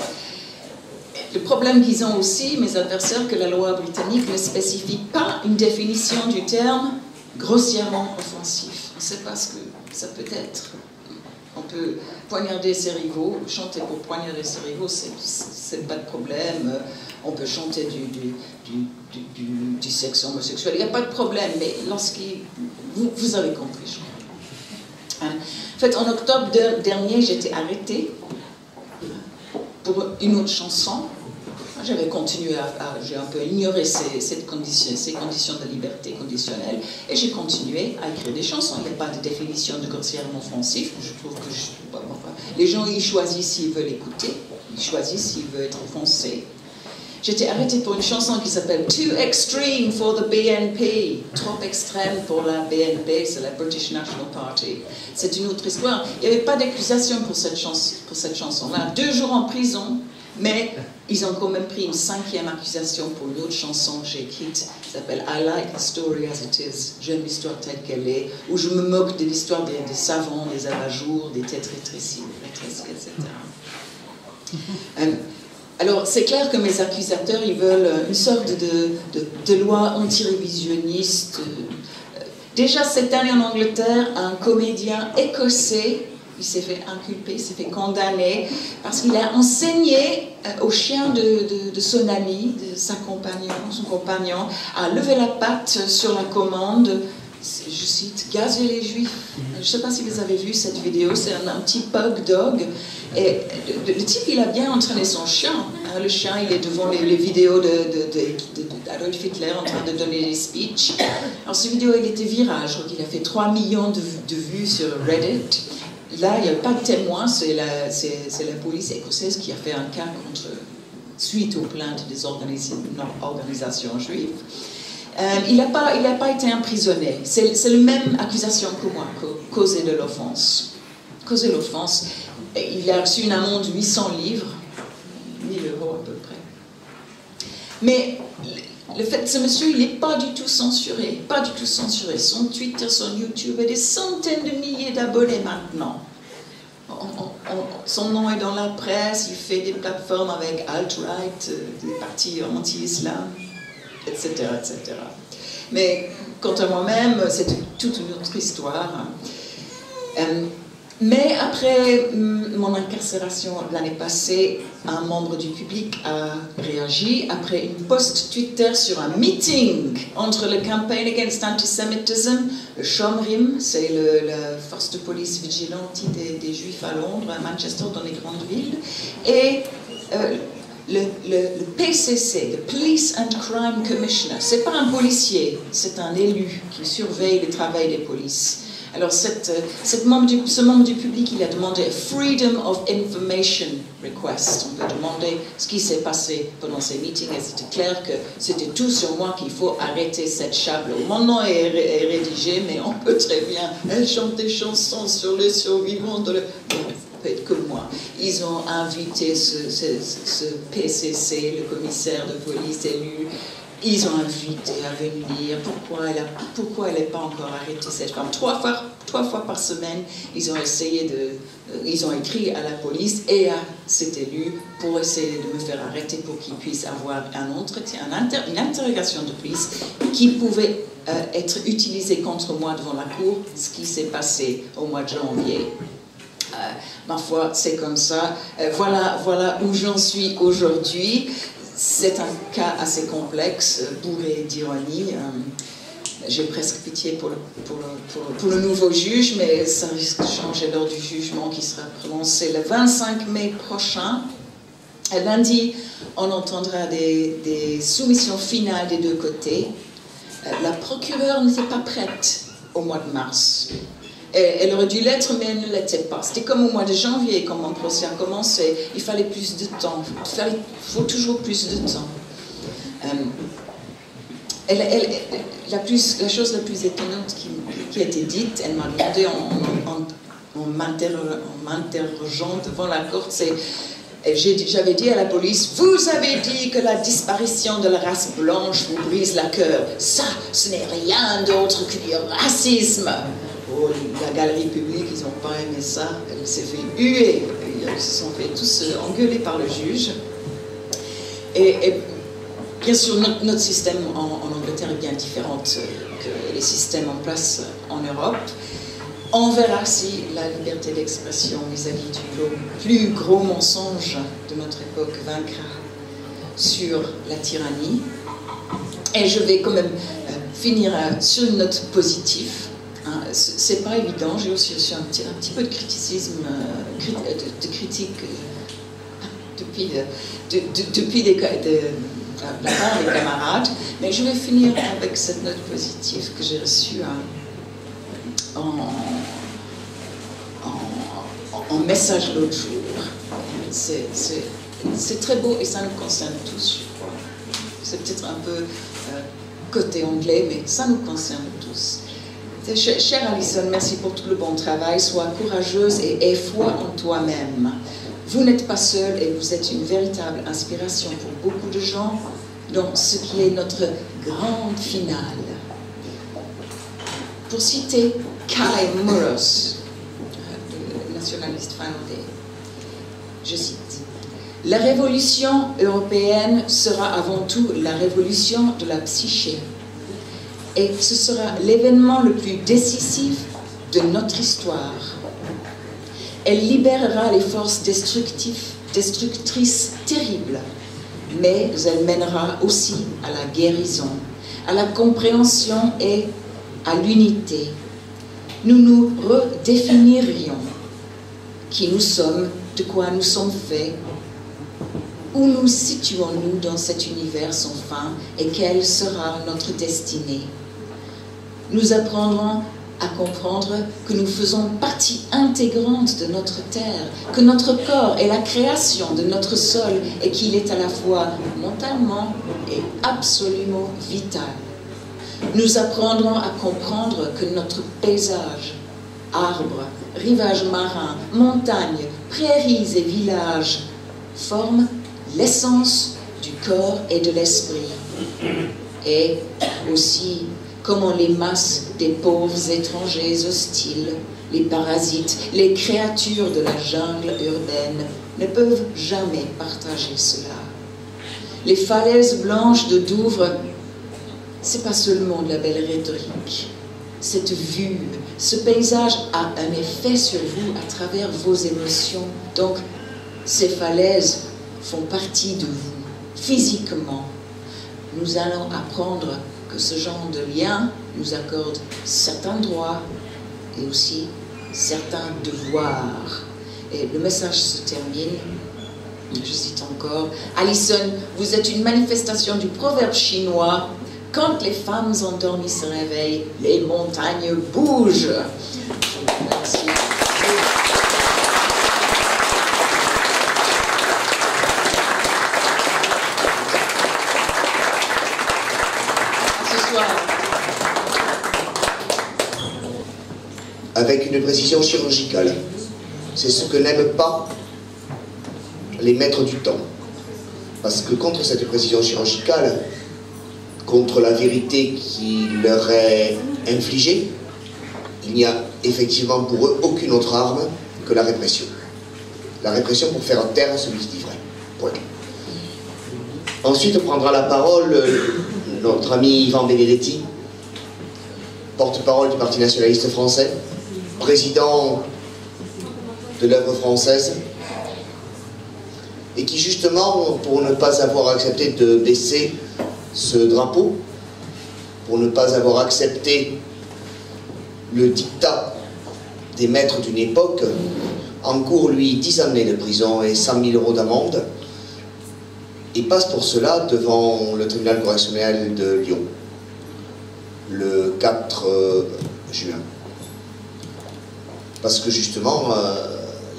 le problème qu'ils ont aussi, mes adversaires, que la loi britannique ne spécifie pas une définition du terme grossièrement offensif. On ne sait pas ce que ça peut être. On peut poignarder ses rivaux, chanter pour poignarder ses rivaux, c'est pas de problème. On peut chanter du sexe homosexuel, il n'y a pas de problème, mais vous avez compris, je crois. En fait, en octobre dernier, j'étais arrêtée pour une autre chanson. J'avais continué j'ai un peu ignoré ces conditions de liberté conditionnelle, et j'ai continué à écrire des chansons. Il n'y a pas de définition de grossièrement offensif. Je trouve que les gens, ils choisissent s'ils veulent écouter, ils choisissent s'ils veulent être offensés. J'étais arrêtée pour une chanson qui s'appelle Too Extreme for the BNP, trop extrême pour la BNP, c'est la British National Party. C'est une autre histoire. Il n'y avait pas d'accusation pour cette chanson-là. 2 jours en prison, mais ils ont quand même pris une 5e accusation pour une autre chanson que j'ai écrite, qui s'appelle I Like the Story as It Is. J'aime l'histoire telle qu'elle est, où je me moque de l'histoire des savants, des abat-jours, des têtes rétrécies, etc. Alors, c'est clair que mes accusateurs, ils veulent une sorte de loi anti-révisionniste. Déjà, cette année en Angleterre, un comédien écossais, il s'est fait inculper, il s'est fait condamner, parce qu'il a enseigné au chien de son ami, de son compagnon, à lever la patte sur la commande, je cite, gazer les juifs. Je ne sais pas si vous avez vu cette vidéo, c'est un petit pug dog. Et le type, il a bien entraîné son chien. Le chien, il est devant les vidéos d'Adolf Hitler en train de donner des speeches. Alors, cette vidéo, il était virale. Je crois qu'il a fait 3 millions de vues sur Reddit. Là, il n'y a pas de témoin. C'est la police écossaise qui a fait un cas suite aux plaintes des organisations juives. Il n'a pas été emprisonné. C'est la même accusation que moi, causer de l'offense. Causer l'offense. Il a reçu une amende de 800 livres, 1000 € à peu près. Mais le fait que ce monsieur, il n'est pas du tout censuré, pas du tout censuré. Son Twitter, son YouTube a des centaines de milliers d'abonnés maintenant. Son nom est dans la presse, il fait des plateformes avec alt-right, des partis anti-islam, etc., etc. Mais quant à moi-même, c'est toute une autre histoire. Mais après mon incarcération l'année passée, un membre du public a réagi après une post Twitter sur un meeting entre le Campaign Against Antisemitism, le Shomrim, c'est la force de police vigilante des Juifs à Londres, à Manchester, dans les grandes villes, et le PCC, le Police and Crime Commissioner. C'est pas un policier, c'est un élu qui surveille le travail des polices. Alors, ce membre du public, il a demandé a Freedom of Information Request. On peut demander ce qui s'est passé pendant ces meetings, et c'était clair que c'était tout sur moi qu'il faut arrêter cette chable. Mon nom est rédigé, mais on peut très bien, elle chante des chansons sur les survivants de peut-être que moi. Ils ont invité ce PCC, le commissaire de police élu. Ils ont invité à venir. Pourquoi elle n'est pas encore arrêtée, cette femme? Trois fois par semaine, ils ont ils ont écrit à la police et à cet élu pour essayer de me faire arrêter pour qu'il puisse avoir un entretien, une interrogation de police qui pouvait être utilisée contre moi devant la cour, ce qui s'est passé au mois de janvier. Ma foi, c'est comme ça. Voilà où j'en suis aujourd'hui. C'est un cas assez complexe, bourré d'ironie. J'ai presque pitié pour le nouveau juge, mais ça risque de changer lors du jugement qui sera prononcé le 25 mai prochain. Lundi, on entendra des soumissions finales des deux côtés. La procureure n'était pas prête au mois de mars. Elle aurait dû l'être, mais elle ne l'était pas. C'était comme au mois de janvier, quand mon procès a commencé. Il fallait plus de temps. Il faut toujours plus de temps. La chose la plus étonnante qui a été dite, elle m'a demandé en m'interrogeant devant la cour, c'est... J'avais dit à la police, vous avez dit que la disparition de la race blanche vous brise la cœur. Ça, ce n'est rien d'autre que du racisme. Oh, la galerie publique, ils n'ont pas aimé ça. Elle s'est fait huer. Ils se sont fait tous engueuler par le juge. Et bien sûr, notre système en Angleterre est bien différent que les systèmes en place en Europe. On verra si la liberté d'expression vis-à-vis du plus gros mensonge de notre époque vaincra sur la tyrannie. Et je vais quand même finir sur une note positive. C'est pas évident, j'ai aussi reçu un petit peu de criticisme, de critique depuis de la part des camarades, mais je vais finir avec cette note positive que j'ai reçue en message l'autre jour. C'est très beau et ça nous concerne tous, je crois. C'est peut-être un peu côté anglais, mais ça nous concerne tous. Chère Alison, merci pour tout le bon travail. Sois courageuse et aie foi en toi-même. Vous n'êtes pas seule et vous êtes une véritable inspiration pour beaucoup de gens dans ce qui est notre grande finale. Pour citer Kai Mouros, le nationaliste finlandais, je cite, « La révolution européenne sera avant tout la révolution de la psyché. Et ce sera l'événement le plus décisif de notre histoire. Elle libérera les forces destructrices terribles, mais elle mènera aussi à la guérison, à la compréhension et à l'unité. Nous nous redéfinirions qui nous sommes, de quoi nous sommes faits, où nous situons-nous dans cet univers sans fin et quelle sera notre destinée. Nous apprendrons à comprendre que nous faisons partie intégrante de notre terre, que notre corps est la création de notre sol et qu'il est à la fois mentalement et absolument vital. Nous apprendrons à comprendre que notre paysage, arbres, rivages marins, montagnes, prairies et villages forment l'essence du corps et de l'esprit. Et aussi comment les masses des pauvres étrangers hostiles, les parasites, les créatures de la jungle urbaine ne peuvent jamais partager cela. Les falaises blanches de Douvres, c'est pas seulement de la belle rhétorique. Cette vue, ce paysage a un effet sur vous à travers vos émotions. Donc, ces falaises font partie de vous, physiquement. Nous allons apprendre que ce genre de lien nous accorde certains droits et aussi certains devoirs. Et le message se termine, je cite encore, « Alison, vous êtes une manifestation du proverbe chinois, quand les femmes endormies se réveillent, les montagnes bougent. » Je vous remercie. Avec une précision chirurgicale. c'est ce que n'aiment pas les maîtres du temps. Parce que contre cette précision chirurgicale, contre la vérité qui leur est infligée, il n'y a effectivement pour eux aucune autre arme que la répression. La répression pour faire taire celui qui dit vrai. Point. Ensuite prendra la parole notre ami Ivan Benedetti, porte-parole du Parti nationaliste français, président de l'œuvre française, et qui justement, pour ne pas avoir accepté de baisser ce drapeau, pour ne pas avoir accepté le dictat des maîtres d'une époque, encourt lui 10 années de prison et 100 000 € d'amende, et passe pour cela devant le tribunal correctionnel de Lyon, le 4 juin. Parce que justement,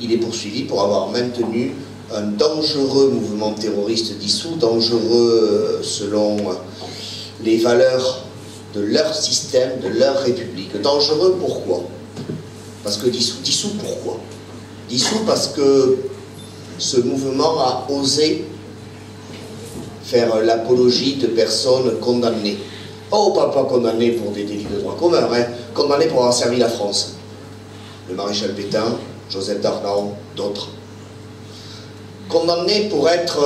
il est poursuivi pour avoir maintenu un dangereux mouvement terroriste dissous, dangereux selon les valeurs de leur système, de leur république. Dangereux pourquoi? Parce que dissous. Dissous pourquoi? Dissous parce que ce mouvement a osé faire l'apologie de personnes condamnées. Oh, pas condamnées pour des délits de droit commun, hein, condamnées pour avoir servi la France. Le maréchal Pétain, Joseph Darnan, d'autres. Condamnés pour être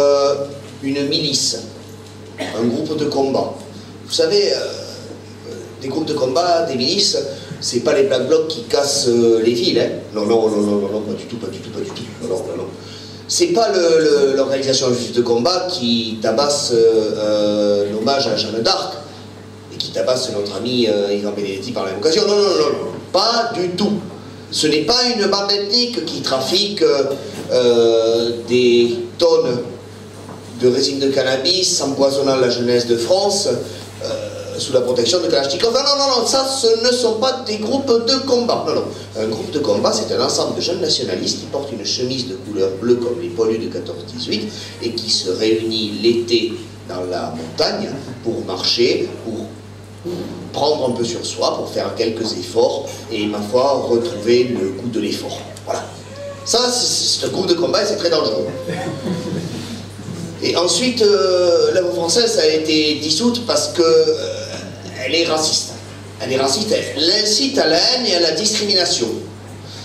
une milice, un groupe de combat. Vous savez, des groupes de combat, des milices, c'est pas les Black Blocs qui cassent les villes, hein. Non, pas du tout. Non. C'est pas l'organisation juive de combat qui tabasse l'hommage à Jeanne d'Arc et qui tabasse notre ami Ivan Benedetti par la même occasion. Non, pas du tout. Ce n'est pas une bande ethnique qui trafique des tonnes de résine de cannabis, empoisonnant la jeunesse de France sous la protection de Kalachnikov. Non, ça, ce ne sont pas des groupes de combat. Non. Un groupe de combat, c'est un ensemble de jeunes nationalistes qui portent une chemise de couleur bleue comme les poilus de 14-18 et qui se réunit l'été dans la montagne pour marcher, pour prendre un peu sur soi, pour faire quelques efforts et, ma foi, retrouver le goût de l'effort. Voilà. Ça, c'est un groupe de combat et c'est très dangereux. Et ensuite, l'œuvre française a été dissoute parce que elle est raciste. Elle est raciste, elle incite à la haine et à la discrimination.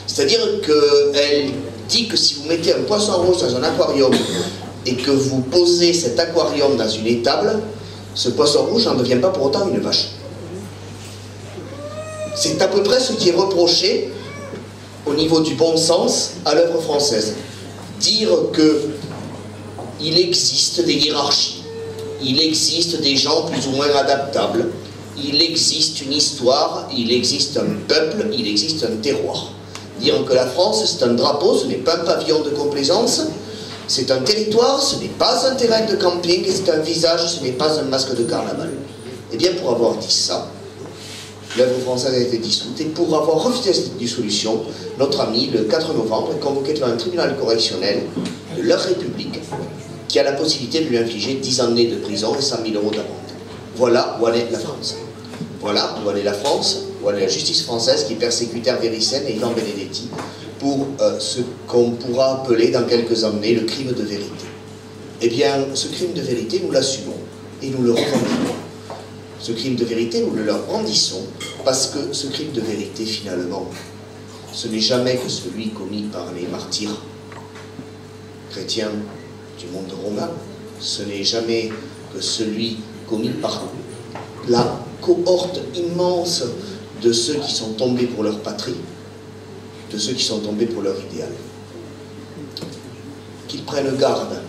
C'est-à-dire qu'elle dit que si vous mettez un poisson rouge dans un aquarium et que vous posez cet aquarium dans une étable, ce poisson rouge n'en devient pas pour autant une vache. C'est à peu près ce qui est reproché au niveau du bon sens à l'œuvre française. Dire que il existe des hiérarchies, il existe des gens plus ou moins adaptables, il existe une histoire, il existe un peuple, il existe un terroir. Dire que la France c'est un drapeau, ce n'est pas un pavillon de complaisance, c'est un territoire, ce n'est pas un terrain de camping, et c'est un visage, ce n'est pas un masque de carnaval. Et bien pour avoir dit ça, l'œuvre française a été dissoute, et pour avoir refusé cette dissolution, notre ami, le 4 novembre, est convoqué devant un tribunal correctionnel de leur République, qui a la possibilité de lui infliger 10 années de prison et 100 000 € d'amende. Voilà où en est la France. Voilà où en est la France, où en est la justice française qui persécute Hervé Ryssen et Ivan Benedetti pour ce qu'on pourra appeler dans quelques années le crime de vérité. Eh bien, ce crime de vérité, nous l'assumons et nous le revendiquons. Ce crime de vérité, nous le leur brandissons parce que ce crime de vérité, finalement, ce n'est jamais que celui commis par les martyrs chrétiens du monde romain, ce n'est jamais que celui commis par la cohorte immense de ceux qui sont tombés pour leur patrie, de ceux qui sont tombés pour leur idéal. Qu'ils prennent garde,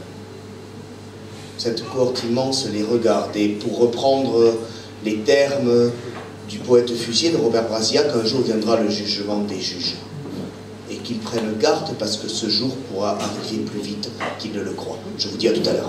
cette cohorte immense les regarde, et pour reprendre les termes du poète fusillé de Robert Brasillac, un jour viendra le jugement des juges. Et qu'ils prennent garde parce que ce jour pourra arriver plus vite qu'ils ne le croient. Je vous dis à tout à l'heure.